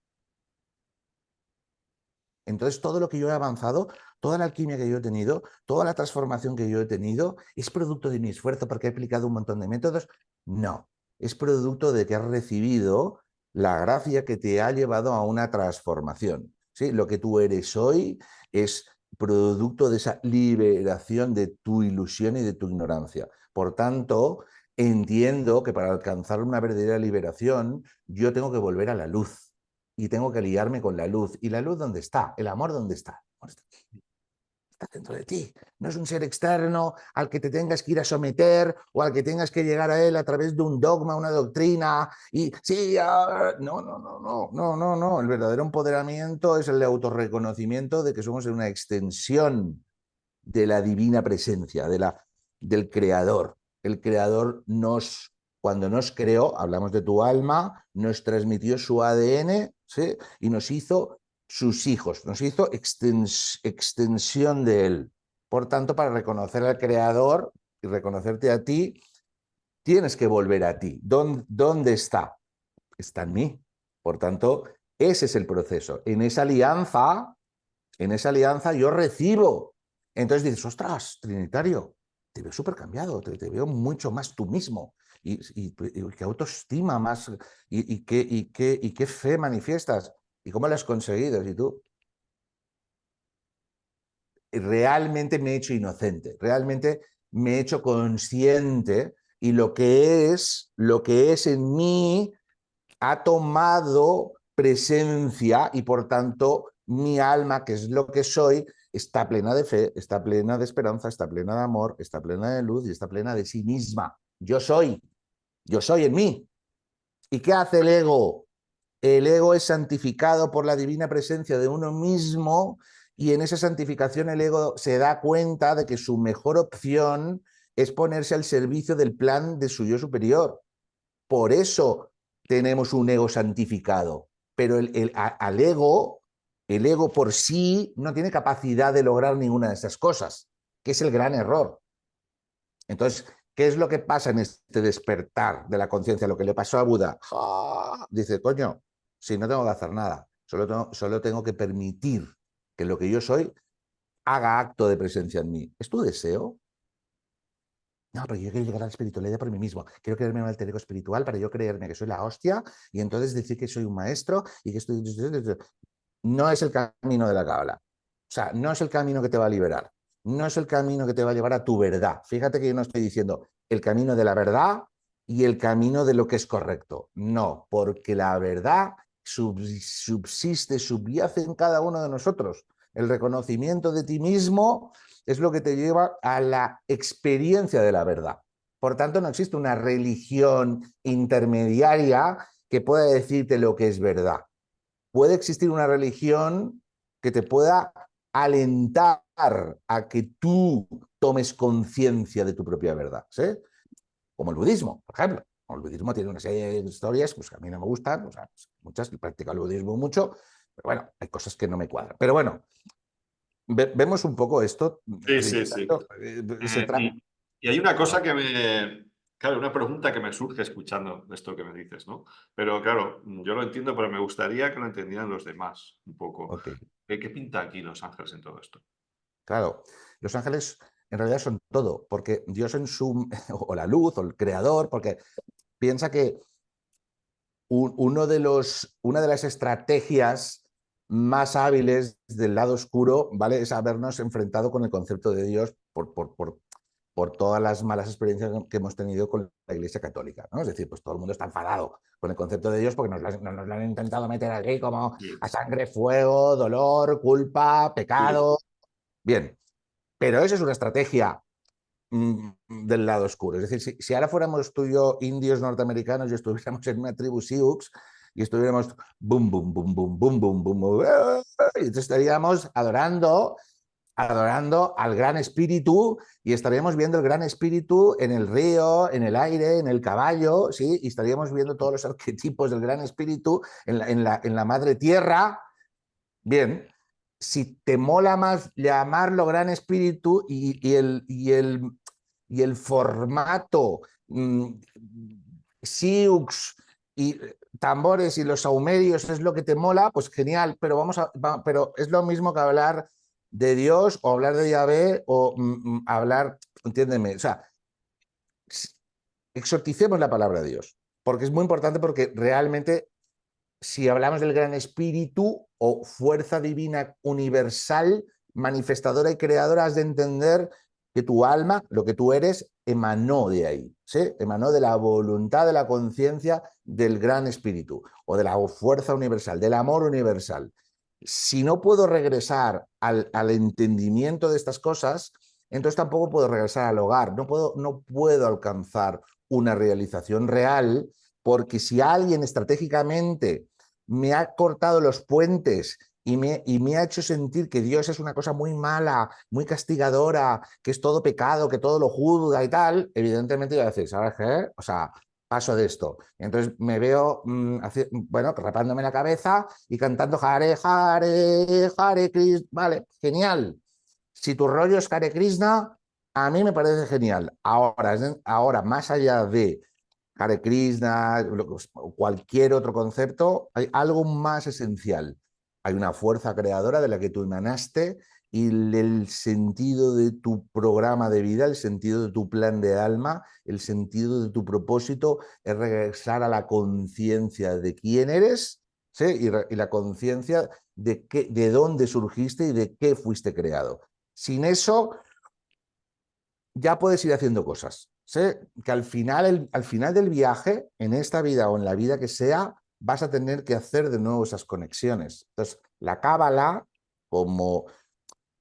Entonces, todo lo que yo he avanzado, toda la alquimia que yo he tenido, toda la transformación que yo he tenido, ¿es producto de mi esfuerzo porque he aplicado un montón de métodos? No, es producto de que has recibido la gracia que te ha llevado a una transformación. ¿Sí? Lo que tú eres hoy es producto de esa liberación de tu ilusión y de tu ignorancia. Por tanto, entiendo que para alcanzar una verdadera liberación, yo tengo que volver a la luz. Y tengo que aliarme con la luz. ¿Y la luz dónde está? ¿El amor dónde está? Está dentro de ti. No es un ser externo al que te tengas que ir a someter o al que tengas que llegar a él a través de un dogma, una doctrina. Y sí, no, no, no, no, no, no, no. El verdadero empoderamiento es el autorreconocimiento de que somos una extensión de la divina presencia, del creador. El creador cuando nos creó, hablamos de tu alma, nos transmitió su ADN, ¿sí? Y nos hizo sus hijos, nos hizo extensión de él. Por tanto, para reconocer al creador y reconocerte a ti, tienes que volver a ti. ¿Dónde está? Está en mí. Por tanto, ese es el proceso. En esa alianza yo recibo. Entonces dices, ostras, Trinitario, te veo súper cambiado, te veo mucho más tú mismo. Y qué autoestima más, y qué fe manifiestas. ¿Y cómo lo has conseguido? Y tú, realmente me he hecho inocente, realmente me he hecho consciente y lo que es en mí ha tomado presencia y por tanto mi alma, que es lo que soy, está plena de fe, está plena de esperanza, está plena de amor, está plena de luz y está plena de sí misma. Yo soy en mí. ¿Y qué hace el ego? El ego es santificado por la divina presencia de uno mismo y en esa santificación el ego se da cuenta de que su mejor opción es ponerse al servicio del plan de su yo superior. Por eso tenemos un ego santificado, pero el ego por sí no tiene capacidad de lograr ninguna de esas cosas, que es el gran error. Entonces, ¿qué es lo que pasa en este despertar de la conciencia? Lo que le pasó a Buda. Dice, coño, si no tengo que hacer nada, solo tengo que permitir que lo que yo soy haga acto de presencia en mí. ¿Es tu deseo? No, pero yo quiero llegar a la espiritualidad por mí mismo. Quiero creerme un alter ego espiritual para yo creerme que soy la hostia y entonces decir que soy un maestro y que estoy... No es el camino de la cábala. O sea, no es el camino que te va a liberar. No es el camino que te va a llevar a tu verdad. Fíjate que yo no estoy diciendo el camino de la verdad y el camino de lo que es correcto. No, porque la verdad subsiste, subyace en cada uno de nosotros. El reconocimiento de ti mismo es lo que te lleva a la experiencia de la verdad. Por tanto, no existe una religión intermediaria que pueda decirte lo que es verdad. Puede existir una religión que te pueda alentar a que tú tomes conciencia de tu propia verdad, ¿sí? Como el budismo, por ejemplo. El budismo tiene una serie de historias pues, que a mí no me gustan, o sea, muchas, he practicado el budismo mucho, pero bueno, hay cosas que no me cuadran. Pero bueno, vemos un poco esto. Sí, sí, sí. Se trata. Y hay una cosa que claro, una pregunta que me surge escuchando esto que me dices, ¿no? Pero claro, yo lo entiendo, pero me gustaría que lo entendieran los demás un poco. Okay. ¿Qué pinta aquí Los Ángeles en todo esto? Claro, los ángeles en realidad son todo, porque Dios en su, o la luz, o el creador, porque piensa que una de las estrategias más hábiles del lado oscuro, ¿vale? Es habernos enfrentado con el concepto de Dios por todas las malas experiencias que hemos tenido con la Iglesia Católica, ¿no? Es decir, pues todo el mundo está enfadado con el concepto de Dios porque nos lo han intentado meter aquí como a sangre, fuego, dolor, culpa, pecado. Bien, pero esa es una estrategia del lado oscuro. Es decir, si ahora fuéramos tú y yo indios norteamericanos y estuviéramos en una tribu Sioux y estuviéramos boom, boom, boom, boom, boom, boom, boom, boom, y entonces estaríamos adorando adorando al Gran Espíritu y estaríamos viendo el Gran Espíritu en el río, en el aire, en el caballo, ¿sí? Y estaríamos viendo todos los arquetipos del Gran Espíritu en la Madre Tierra. Bien, si te mola más llamarlo Gran Espíritu y el formato Siux y tambores y los saumerios es lo que te mola, pues genial, pero, pero es lo mismo que hablar de Dios o hablar de Yahvé o hablar, entiéndeme, o sea, exoticemos la palabra Dios, porque es muy importante porque realmente si hablamos del gran espíritu o fuerza divina universal, manifestadora y creadora, has de entender que tu alma, lo que tú eres, emanó de ahí, ¿sí? Emanó de la voluntad, de la conciencia del gran espíritu o de la fuerza universal, del amor universal. Si no puedo regresar al entendimiento de estas cosas, entonces tampoco puedo regresar al hogar, no puedo alcanzar una realización real, porque si alguien estratégicamente me ha cortado los puentes y me ha hecho sentir que Dios es una cosa muy mala, muy castigadora, que es todo pecado, que todo lo juzga y tal, evidentemente yo voy a decir, ¿sabes qué? O sea, paso de esto. Entonces me veo, bueno, rapándome la cabeza y cantando Hare, Hare, Hare Krishna. Vale, genial. Si tu rollo es Hare Krishna, a mí me parece genial. Ahora más allá de Hare Krishna, cualquier otro concepto, hay algo más esencial. Hay una fuerza creadora de la que tú emanaste y el sentido de tu programa de vida, el sentido de tu plan de alma, el sentido de tu propósito es regresar a la conciencia de quién eres, ¿sí? Y la conciencia de dónde surgiste y de qué fuiste creado. Sin eso, ya puedes ir haciendo cosas. Sé que al final del viaje, en esta vida o en la vida que sea, vas a tener que hacer de nuevo esas conexiones. Entonces, la cábala, como,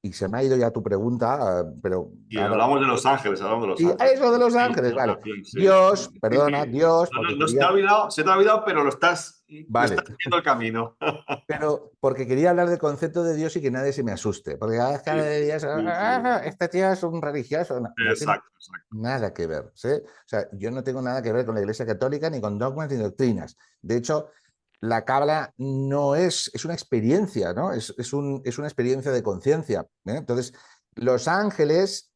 y se me ha ido ya tu pregunta, pero Y ahora... hablamos de Los Y Ángeles. eso de Los Sí, Ángeles, vale. también, sí. Dios, perdona, Dios, No, no, porque no se te ha quería... olvidado, se te ha olvidado, pero lo Vale, estás haciendo el camino. pero porque quería hablar del concepto de Dios y que nadie se me asuste. Porque cada vez que hablo Sí, de Dios, sí, sí. este tío es un religioso. No, no tiene Exacto, exacto. nada que ver, ¿sí? O sea, yo no tengo nada que ver con la Iglesia Católica, ni con dogmas, ni doctrinas. De hecho, la cábala no es una experiencia, ¿no? Es una experiencia de conciencia, ¿eh? Entonces, los ángeles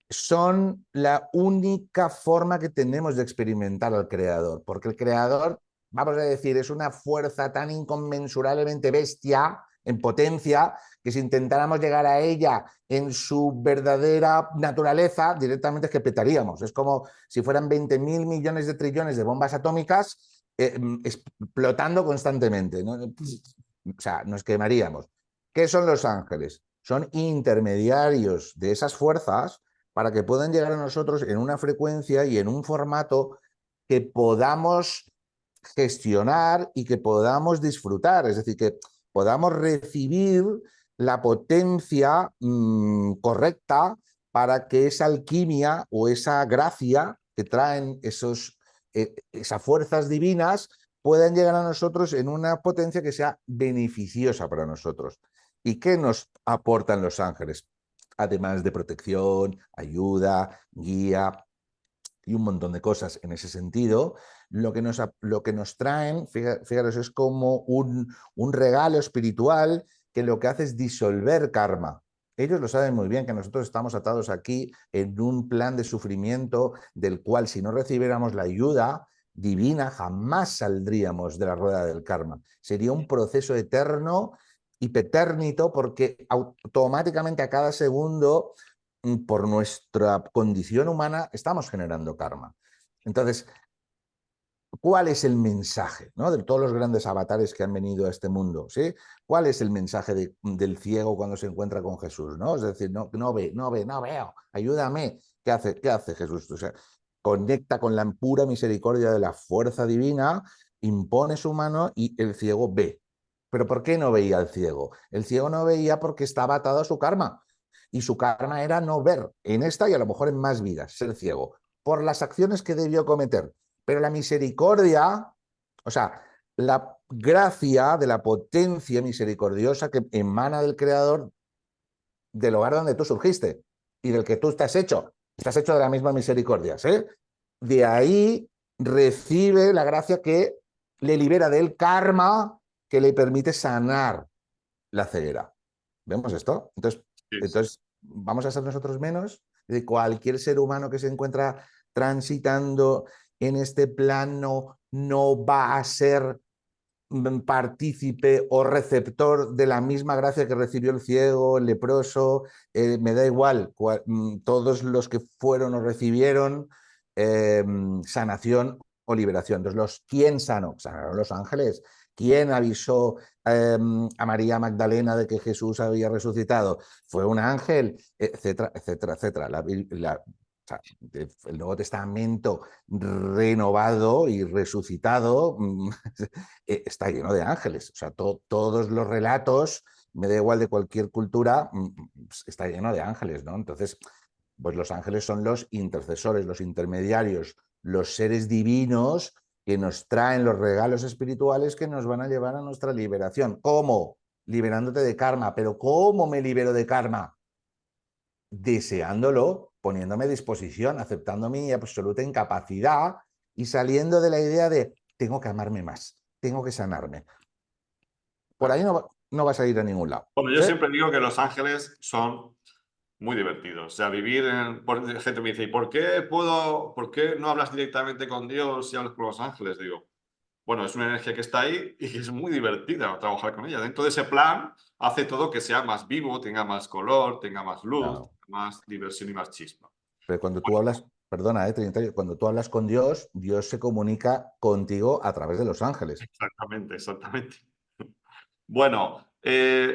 son la única forma que tenemos de experimentar al Creador, porque el Creador, vamos a decir, es una fuerza tan inconmensurablemente bestia, en potencia, que si intentáramos llegar a ella en su verdadera naturaleza, directamente es que petaríamos. Es como si fueran 20.000 millones de trillones de bombas atómicas explotando constantemente, ¿no? O sea, nos quemaríamos. ¿Qué son los ángeles? Son intermediarios de esas fuerzas para que puedan llegar a nosotros en una frecuencia y en un formato que podamos gestionar y que podamos disfrutar, es decir, que podamos recibir la potencia correcta para que esa alquimia o esa gracia que traen esas fuerzas divinas puedan llegar a nosotros en una potencia que sea beneficiosa para nosotros. ¿Y qué nos aportan los ángeles? Además de protección, ayuda, guía y un montón de cosas en ese sentido, lo que nos traen, fijaros, es como un regalo espiritual que lo que hace es disolver karma. Ellos lo saben muy bien, que nosotros estamos atados aquí en un plan de sufrimiento del cual si no recibiéramos la ayuda divina jamás saldríamos de la rueda del karma. Sería un proceso eterno y petérnito porque automáticamente a cada segundo por nuestra condición humana estamos generando karma. Entonces, ¿cuál es el mensaje, ¿no? De todos los grandes avatares que han venido a este mundo? ¿Sí? ¿Cuál es el mensaje del ciego cuando se encuentra con Jesús? ¿No? Es decir, no veo, ayúdame. ¿Qué hace Jesús? O sea, conecta con la pura misericordia de la fuerza divina, impone su mano y el ciego ve. ¿Pero por qué no veía el ciego? El ciego no veía porque estaba atado a su karma. Y su karma era no ver en esta y a lo mejor en más vidas, ser ciego, por las acciones que debió cometer. Pero la misericordia, o sea, la gracia de la potencia misericordiosa que emana del Creador del hogar donde tú surgiste y del que tú estás hecho. Estás hecho de la misma misericordia, ¿sí? De ahí recibe la gracia que le libera del karma que le permite sanar la ceguera. ¿Vemos esto? Entonces, Sí, sí. entonces vamos a ser nosotros menos de cualquier ser humano que se encuentra transitando en este plano no va a ser partícipe o receptor de la misma gracia que recibió el ciego, el leproso, me da igual, todos los que fueron o recibieron sanación o liberación. Entonces, ¿quién sanó? Sanaron los ángeles. ¿Quién avisó a María Magdalena de que Jesús había resucitado? Fue un ángel, etcétera, etcétera, etcétera. O sea, el Nuevo Testamento renovado y resucitado está lleno de ángeles. O sea, todos los relatos, me da igual de cualquier cultura, está lleno de ángeles, ¿no? Entonces, pues los ángeles son los intercesores, los intermediarios, los seres divinos que nos traen los regalos espirituales que nos van a llevar a nuestra liberación. ¿Cómo? Liberándote de karma. ¿Pero cómo me libero de karma? Deseándolo, poniéndome a disposición, aceptando mi absoluta incapacidad y saliendo de la idea de tengo que amarme más, tengo que sanarme. Por ahí no vas a ir a ningún lado. Bueno, yo ¿Sí? siempre digo que los ángeles son muy divertidos. O sea, vivir en... Gente me dice, ¿y por qué no hablas directamente con Dios y hablas con los ángeles? Digo, bueno, es una energía que está ahí y que es muy divertida trabajar con ella. Dentro de ese plan hace todo que sea más vivo, tenga más color, tenga más luz, No. más diversión y más chispa. Pero cuando tú Bueno, hablas, perdona, Trinitario, cuando tú hablas con Dios, Dios se comunica contigo a través de los ángeles. exactamente, exactamente. Bueno,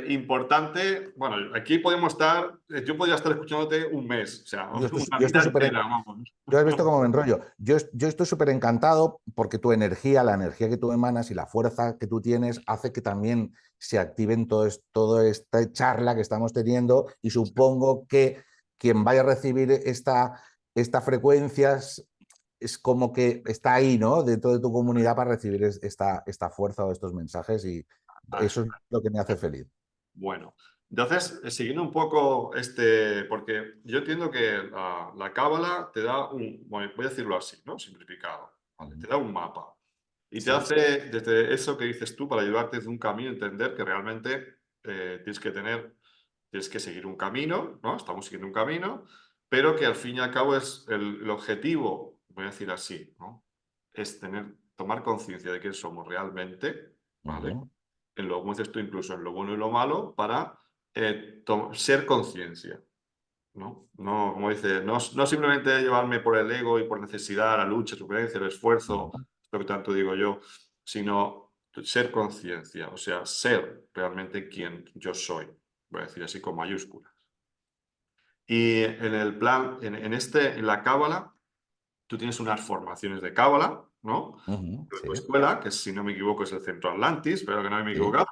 importante, bueno, aquí podemos estar, yo podría estar escuchándote un mes, o sea, una Yo vida estoy súper entera, vamos. Yo has visto cómo me enrollo. Yo estoy súper encantado porque tu energía, la energía que tú emanas y la fuerza que tú tienes hace que también se activen toda esta charla que estamos teniendo y supongo que quien vaya a recibir esta frecuencia es como que está ahí, ¿no? Dentro de tu comunidad para recibir esta fuerza o estos mensajes y eso es lo que me hace feliz. Bueno, entonces, siguiendo un poco porque yo entiendo que la cábala te da bueno, voy a decirlo así, ¿no? Simplificado, ¿vale? Te da un mapa y te Sí. hace, desde eso que dices tú, para ayudarte desde un camino, entender que realmente tienes que seguir un camino, ¿no? Estamos siguiendo un camino, pero que al fin y al cabo es el objetivo, voy a decir así, ¿no? Es tomar conciencia de quién somos realmente, ¿vale? Ujú. En lo, como dices tú, incluso en lo bueno y lo malo, para ser conciencia, ¿no? No, como dice, no simplemente llevarme por el ego y por necesidad, la lucha, supervivencia, el esfuerzo, No. lo que tanto digo yo, sino ser conciencia, o sea, ser realmente quien yo soy, voy a decir así con mayúsculas. Y en el plan, en la cábala, tú tienes unas formaciones de cábala, ¿no? Ujú. De Sí, tu escuela, que si no me equivoco es el Centro Atlantis, espero que no me he sí, equivocado.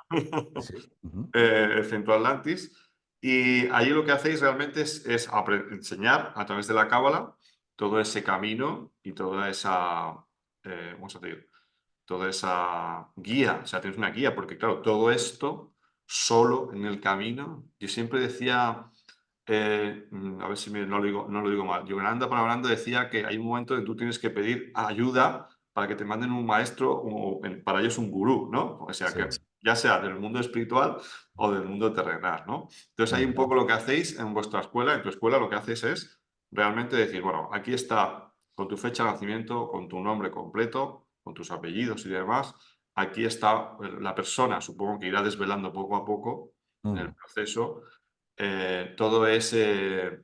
sí. Ujú. El Centro Atlantis. Y allí lo que hacéis realmente es enseñar a través de la cábala todo ese camino y toda esa, vamos a decir, toda esa guía. O sea, tienes una guía, porque claro, todo esto solo en el camino. Yo siempre decía, a ver si no lo digo mal. Yogananda Prabhupada decía que hay un momento en que tú tienes que pedir ayuda para que te manden un maestro, o para ellos un gurú, ¿no? O sea, Sí. que ya sea del mundo espiritual o del mundo terrenal, ¿no? Entonces, ahí un Ujú. poco lo que hacéis en vuestra escuela, en tu escuela, lo que haces es realmente decir, bueno, aquí está con tu fecha de nacimiento, con tu nombre completo, con tus apellidos y demás. Aquí está la persona, supongo que irá desvelando poco a poco en el Ujú. proceso todo ese,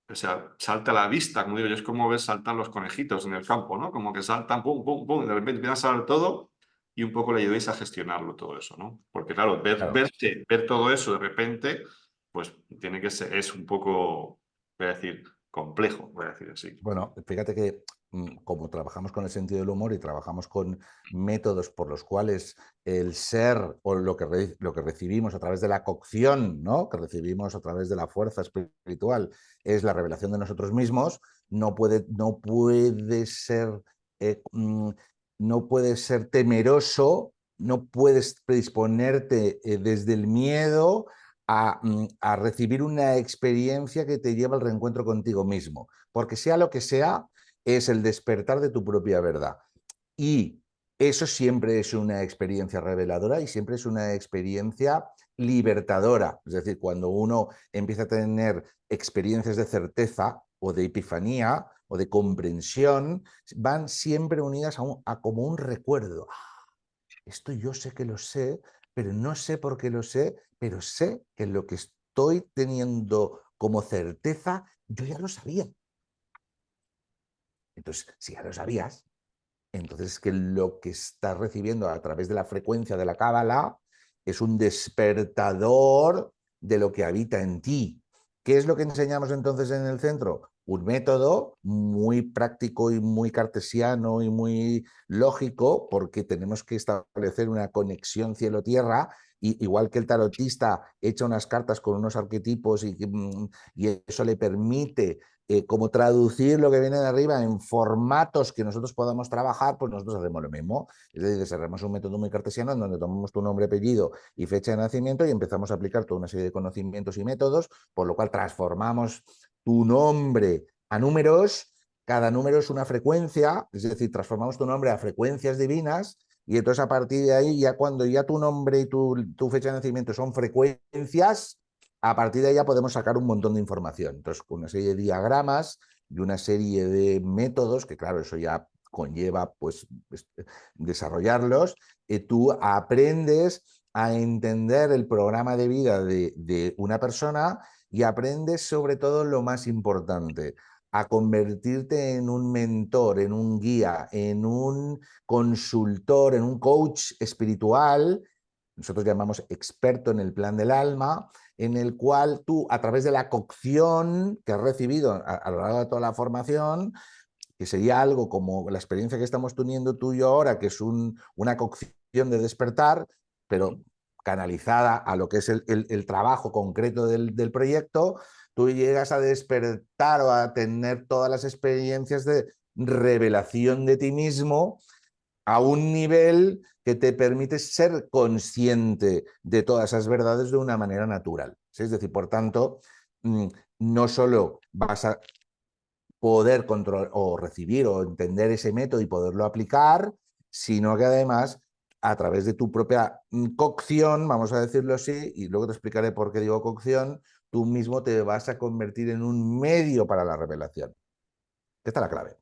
o sea, salta a la vista, como digo yo, es como ver saltar los conejitos en el campo, ¿no? Como que saltan, pum, pum, pum, y de repente empiezan a salir todo y un poco le ayudéis a gestionarlo todo eso, ¿no? Porque claro, Claro. ver todo eso de repente, pues tiene que ser, es un poco, voy a decir, complejo, voy a decir así. Bueno, fíjate que como trabajamos con el sentido del humor y trabajamos con métodos por los cuales el ser o lo que recibimos a través de la cocción, ¿no? Que recibimos a través de la fuerza espiritual, es la revelación de nosotros mismos, no puede ser, eh, mm, no puede ser temeroso, no puedes predisponerte desde el miedo a recibir una experiencia que te lleva al reencuentro contigo mismo, porque sea lo que sea, es el despertar de tu propia verdad. Y eso siempre es una experiencia reveladora y siempre es una experiencia libertadora. Es decir, cuando uno empieza a tener experiencias de certeza o de epifanía o de comprensión, van siempre unidas a como un recuerdo. Esto yo sé que lo sé, pero no sé por qué lo sé, pero sé que lo que estoy teniendo como certeza, yo ya lo sabía. Entonces, si ya lo sabías, entonces es que lo que estás recibiendo a través de la frecuencia de la cábala es un despertador de lo que habita en ti. ¿Qué es lo que enseñamos entonces en el centro? Un método muy práctico y muy cartesiano y muy lógico, porque tenemos que establecer una conexión cielo-tierra, y igual que el tarotista echa unas cartas con unos arquetipos y eso le permite como traducir lo que viene de arriba en formatos que nosotros podamos trabajar, pues nosotros hacemos lo mismo. Es decir, desarrollamos un método muy cartesiano en donde tomamos tu nombre, apellido y fecha de nacimiento y empezamos a aplicar toda una serie de conocimientos y métodos, por lo cual transformamos tu nombre a números. Cada número es una frecuencia, es decir, transformamos tu nombre a frecuencias divinas, y entonces a partir de ahí, ya cuando ya tu nombre y tu fecha de nacimiento son frecuencias, a partir de ahí ya podemos sacar un montón de información. Entonces, con una serie de diagramas y una serie de métodos, que claro, eso ya conlleva pues desarrollarlos, tú aprendes a entender el programa de vida de una persona, y aprendes sobre todo lo más importante, a convertirte en un mentor, en un guía, en un consultor, en un coach espiritual. Nosotros llamamos experto en el plan del alma, en el cual tú, a través de la cocción que has recibido a lo largo de toda la formación, que sería algo como la experiencia que estamos teniendo tú y yo ahora, que es una cocción de despertar, pero canalizada a lo que es el trabajo concreto del proyecto, tú llegas a despertar o a tener todas las experiencias de revelación de ti mismo a un nivel que te permite ser consciente de todas esas verdades de una manera natural. ¿Sí? Es decir, por tanto, no solo vas a poder controlar o recibir o entender ese método y poderlo aplicar, sino que además, a través de tu propia cocción, vamos a decirlo así, y luego te explicaré por qué digo cocción, tú mismo te vas a convertir en un medio para la revelación. Esta es la clave.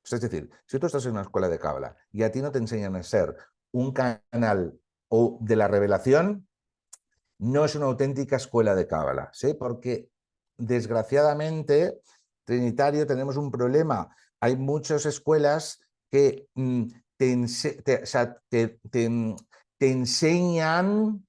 Es decir, si tú estás en una escuela de Cábala y a ti no te enseñan a ser un canal o de la revelación, no es una auténtica escuela de Cábala, ¿sí? Porque desgraciadamente, Trinitario, tenemos un problema. Hay muchas escuelas que te enseñan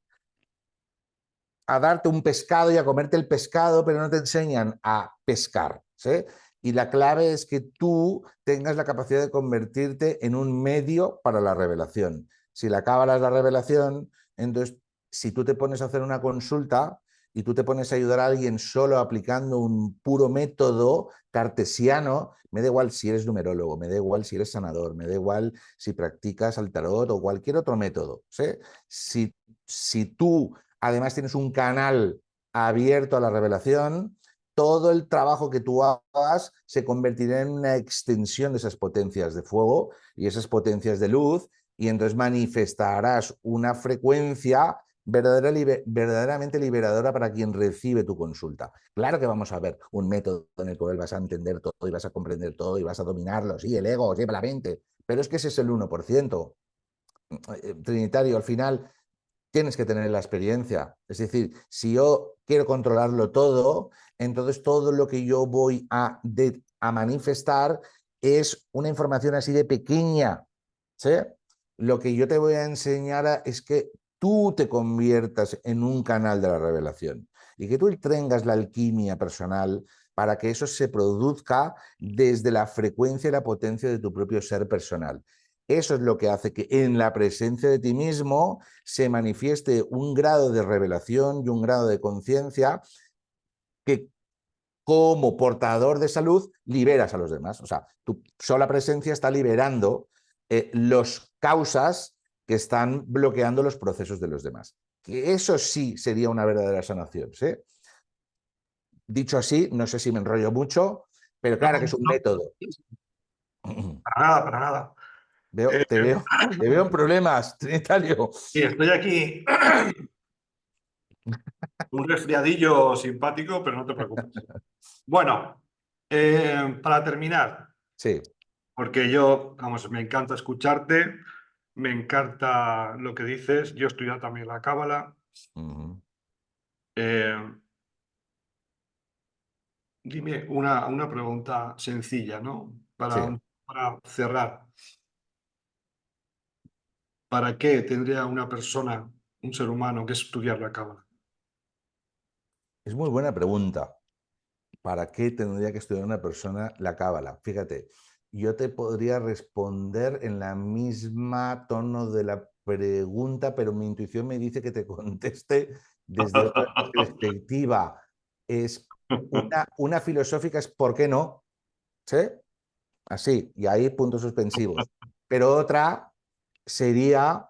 a darte un pescado y a comerte el pescado, pero no te enseñan a pescar, ¿sí? Y la clave es que tú tengas la capacidad de convertirte en un medio para la revelación. Si la cábala es la revelación, entonces si tú te pones a hacer una consulta y tú te pones a ayudar a alguien solo aplicando un puro método cartesiano, me da igual si eres numerólogo, me da igual si eres sanador, me da igual si practicas el tarot o cualquier otro método, ¿sí? Si tú además tienes un canal abierto a la revelación, todo el trabajo que tú hagas se convertirá en una extensión de esas potencias de fuego y esas potencias de luz, y entonces manifestarás una frecuencia verdaderamente liberadora para quien recibe tu consulta. Claro que vamos a ver un método en el cual vas a entender todo y vas a comprender todo y vas a dominarlo. Sí, el ego lleva la mente, pero es que ese es el 1%. Trinitario, al final tienes que tener la experiencia. Es decir, si yo quiero controlarlo todo, entonces todo lo que yo voy a manifestar es una información así de pequeña, ¿sí? Lo que yo te voy a enseñar es que tú te conviertas en un canal de la revelación y que tú tengas la alquimia personal para que eso se produzca desde la frecuencia y la potencia de tu propio ser personal. Eso es lo que hace que en la presencia de ti mismo se manifieste un grado de revelación y un grado de conciencia que, como portador de salud, liberas a los demás. O sea, tu sola presencia está liberando las causas que están bloqueando los procesos de los demás. Que eso sí sería una verdadera sanación, ¿sí? Dicho así, no sé si me enrollo mucho, pero claro que es un No, método. para nada, para nada. Veo, Eh, te veo en problemas, Trinitario. sí, estoy aquí. Un resfriadillo simpático, pero no te preocupes. Bueno, para terminar, Sí. porque yo, vamos, me encanta escucharte, me encanta lo que dices, yo he estudiado también la cábala. Ujú. Eh, dime una pregunta sencilla, ¿no? Sí. Para cerrar. ¿Para qué tendría una persona, un ser humano, que estudiar la cábala? Es muy buena pregunta. ¿Para qué tendría que estudiar una persona la cábala? Fíjate, yo te podría responder en la misma tono de la pregunta, pero mi intuición me dice que te conteste desde otra perspectiva. Es una filosófica es ¿por qué no? ¿Sí? Así, y ahí puntos suspensivos. Pero otra sería,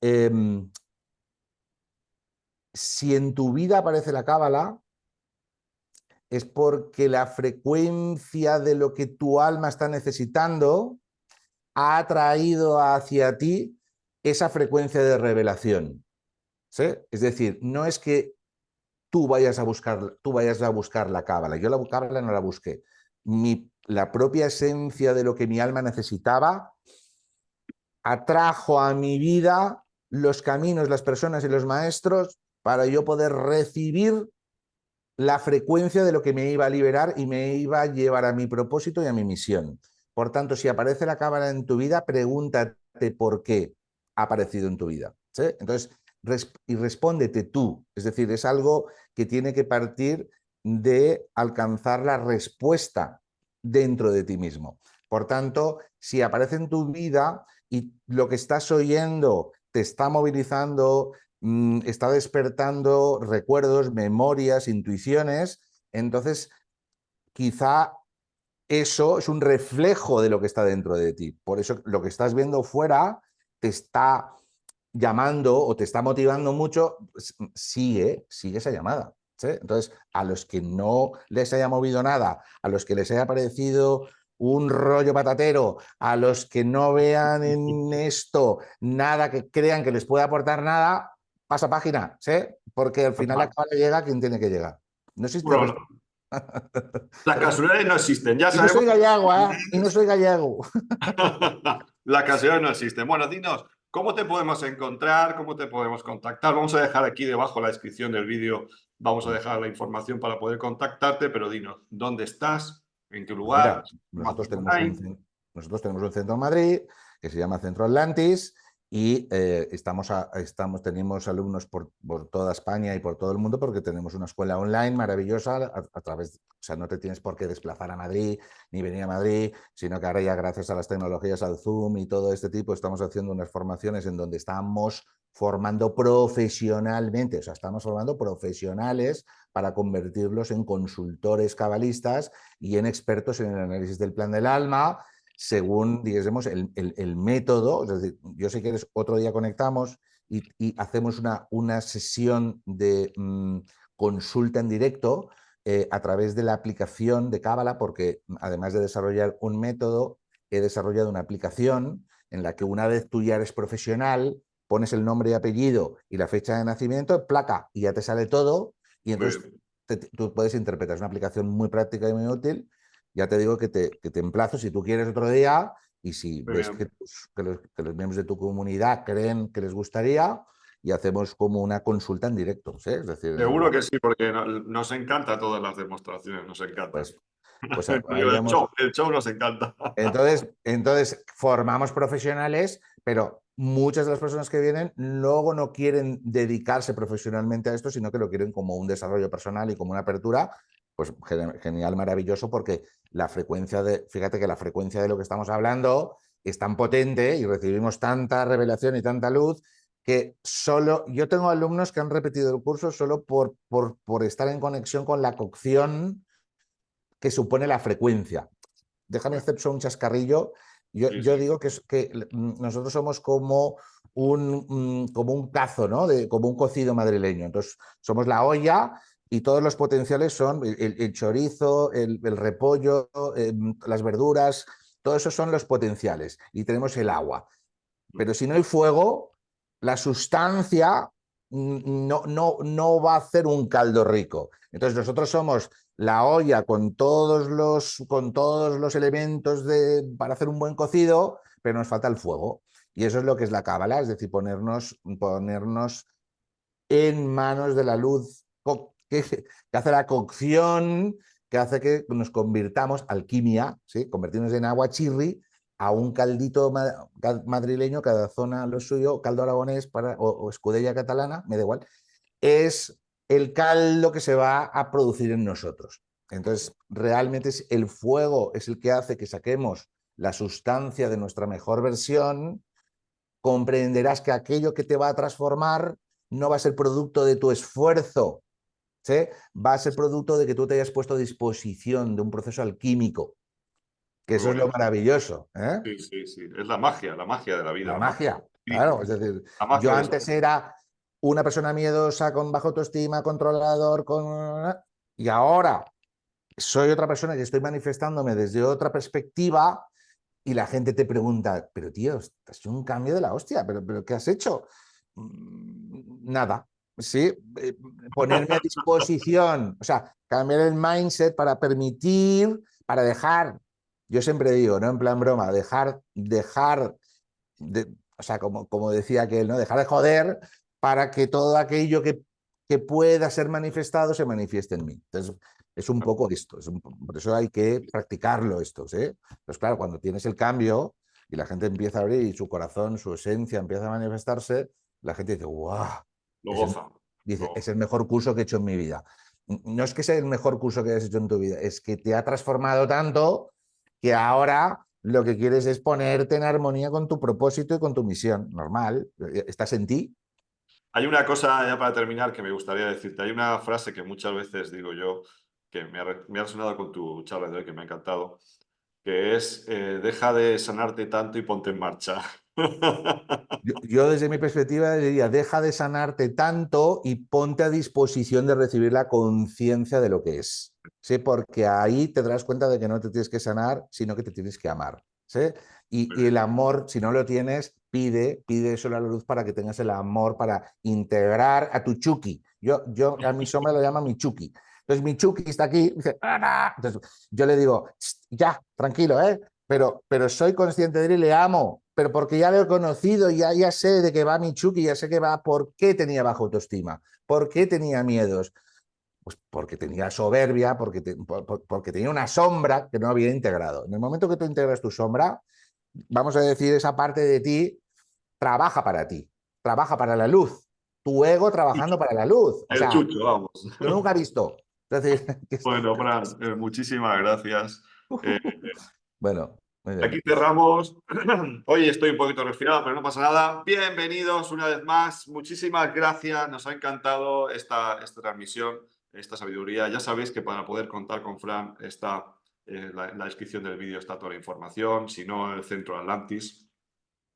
em, si en tu vida aparece la cábala, es porque la frecuencia de lo que tu alma está necesitando ha atraído hacia ti esa frecuencia de revelación. ¿Sí? Es decir, no es que tú vayas a buscar la cábala. Yo la cábala no la busqué. La propia esencia de lo que mi alma necesitaba atrajo a mi vida los caminos, las personas y los maestros para yo poder recibir la frecuencia de lo que me iba a liberar y me iba a llevar a mi propósito y a mi misión. Por tanto, si aparece la cábala en tu vida, pregúntate por qué ha aparecido en tu vida. ¿Sí? Entonces, y respóndete tú. Es decir, es algo que tiene que partir de alcanzar la respuesta dentro de ti mismo. Por tanto, si aparece en tu vida y lo que estás oyendo te está movilizando, está despertando recuerdos, memorias, intuiciones, entonces quizá eso es un reflejo de lo que está dentro de ti. Por eso lo que estás viendo fuera te está llamando o te está motivando mucho, sigue esa llamada. ¿Sí? Entonces, a los que no les haya movido nada, a los que les haya parecido un rollo patatero, a los que no vean en esto nada que crean que les pueda aportar nada, pasa página, ¿sí? Porque al final la cámara llega a quien tiene que llegar. No sé si te Bueno, respondo. las casualidades no existen, ya Y no sabemos. soy gallego, ¿eh? Y no soy gallego. Las casualidades no existen. Bueno, dinos, ¿cómo te podemos encontrar? ¿Cómo te podemos contactar? Vamos a dejar aquí debajo la descripción del vídeo, vamos a dejar la información para poder contactarte, pero dinos, ¿dónde estás? ¿En qué Pues lugar? mira, Información online. nosotros tenemos un centro en Madrid que se llama Centro Atlantis y tenemos alumnos por toda España y por todo el mundo porque tenemos una escuela online maravillosa a través, o sea, no te tienes por qué desplazar a Madrid ni venir a Madrid, sino que ahora ya gracias a las tecnologías, al Zoom y todo este tipo, estamos haciendo unas formaciones en donde estamos formando profesionalmente, o sea, estamos formando profesionales para convertirlos en consultores cabalistas y en expertos en el análisis del plan del alma, según, digamos, el método. Es decir, yo si quieres otro día conectamos y hacemos una sesión de consulta en directo a través de la aplicación de Cábala, porque además de desarrollar un método, he desarrollado una aplicación en la que una vez tú ya eres profesional, pones el nombre y apellido y la fecha de nacimiento, placa, y ya te sale todo, y entonces tú puedes interpretar. Es una aplicación muy práctica y muy útil. Ya te digo que te emplazo si tú quieres otro día y si Muy ves bien. que los miembros de tu comunidad creen que les gustaría y hacemos como una consulta en directo. ¿Sí? Es decir, Seguro que sí, porque nos encanta todas las demostraciones, nos encantan. pues, pues El haríamos. el show nos encanta. Entonces, formamos profesionales, pero muchas de las personas que vienen luego no quieren dedicarse profesionalmente a esto, sino que lo quieren como un desarrollo personal y como una apertura. Pues genial, maravilloso, porque fíjate que la frecuencia de lo que estamos hablando es tan potente y recibimos tanta revelación y tanta luz que yo tengo alumnos que han repetido el curso solo por estar en conexión con la cocción que supone la frecuencia. Déjame hacer solo un chascarrillo Sí, Yo sí. digo que nosotros somos como un cazo, ¿no? Como un cocido madrileño. Entonces, somos la olla y todos los potenciales son el chorizo, el repollo, las verduras, todos esos son los potenciales. Y tenemos el agua. Pero si no hay fuego, la sustancia no va a hacer un caldo rico. Entonces nosotros somos la olla con todos los elementos para hacer un buen cocido, pero nos falta el fuego. Y eso es lo que es la cábala, es decir, ponernos en manos de la luz que hace la cocción, que hace que nos convirtamos, alquimia, ¿sí? Convertirnos en agua chirri a un caldito madrileño, cada zona lo suyo, caldo aragonés o escudella catalana, me da igual, es el caldo que se va a producir en nosotros. Entonces, realmente es el fuego es el que hace que saquemos la sustancia de nuestra mejor versión. Comprenderás que aquello que te va a transformar no va a ser producto de tu esfuerzo, ¿sí? Va a ser producto de que tú te hayas puesto a disposición de un proceso alquímico, que Muy eso es lo bonito. maravilloso, ¿eh? Sí, sí, sí. Es la magia de la vida, La la magia magia, del claro. espíritu, Es decir, la yo magia del antes era una persona miedosa, con baja autoestima, controlador, y ahora soy otra persona que estoy manifestándome desde otra perspectiva y la gente te pregunta, pero tío, has hecho un cambio de la hostia, pero ¿qué has hecho? Nada, ¿sí? Ponerme a disposición, o sea, cambiar el mindset para permitir, para dejar, yo siempre digo, ¿no? En plan broma, o sea, como decía aquel, ¿no? Dejar de joder para que todo aquello que pueda ser manifestado se manifieste en mí. Entonces, es un poco esto, por eso hay que practicarlo esto, ¿sí? Pues claro, cuando tienes el cambio y la gente empieza a abrir y su corazón, su esencia empieza a manifestarse, la gente dice, ¡guau! Lo Es el, goza. dice, Lo es goza. el mejor curso que he hecho en mi vida. No es que sea el mejor curso que hayas hecho en tu vida, es que te ha transformado tanto que ahora lo que quieres es ponerte en armonía con tu propósito y con tu misión. Normal, estás en ti. Hay una cosa, ya para terminar, que me gustaría decirte. Hay una frase que muchas veces digo yo, que me ha resonado con tu charla de hoy, que me ha encantado, que es, deja de sanarte tanto y ponte en marcha. Yo desde mi perspectiva diría, deja de sanarte tanto y ponte a disposición de recibir la conciencia de lo que es. ¿Sí? Porque ahí te darás cuenta de que no te tienes que sanar, sino que te tienes que amar. ¿Sí? Y el amor, si no lo tienes, pide eso a la luz para que tengas el amor para integrar a tu Chucky. Yo a mi sombra lo llamo mi Chucky. Entonces mi Chucky está aquí, dice, ¡ah! Entonces yo le digo, ya, tranquilo, ¿eh? Pero soy consciente de él y le amo, pero porque ya lo he conocido, ya sé de qué va mi Chucky, ya sé que va, por qué tenía baja autoestima, por qué tenía miedos, pues porque tenía soberbia, porque tenía una sombra que no había integrado. En el momento que tú integras tu sombra, vamos a decir, esa parte de ti, trabaja para la luz, tu ego trabajando para la luz, o El sea, chucho, vamos. yo nunca he visto. Entonces, Bueno, Fran, muchísimas gracias. Eh, bueno, muy bien. Aquí cerramos. Hoy estoy un poquito resfriado, pero no pasa nada. Bienvenidos una vez más. Muchísimas gracias. Nos ha encantado esta transmisión, esta sabiduría. Ya sabéis que para poder contar con Fran está en la descripción del vídeo está toda la información. Si no, el Centro Atlantis.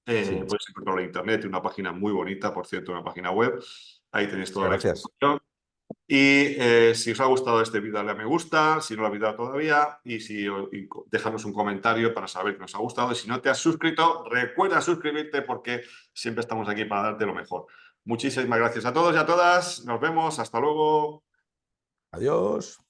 Sí, Puedes encontrarlo en internet, una página muy bonita, por cierto, una página web. Ahí tenéis muchas toda la gracias. información. Y si os ha gustado este vídeo, dale a me gusta, si no lo habéis dado todavía, y dejadnos un comentario para saber que nos ha gustado. Y si no te has suscrito, recuerda suscribirte porque siempre estamos aquí para darte lo mejor. Muchísimas gracias a todos y a todas. Nos vemos. Hasta luego. Adiós.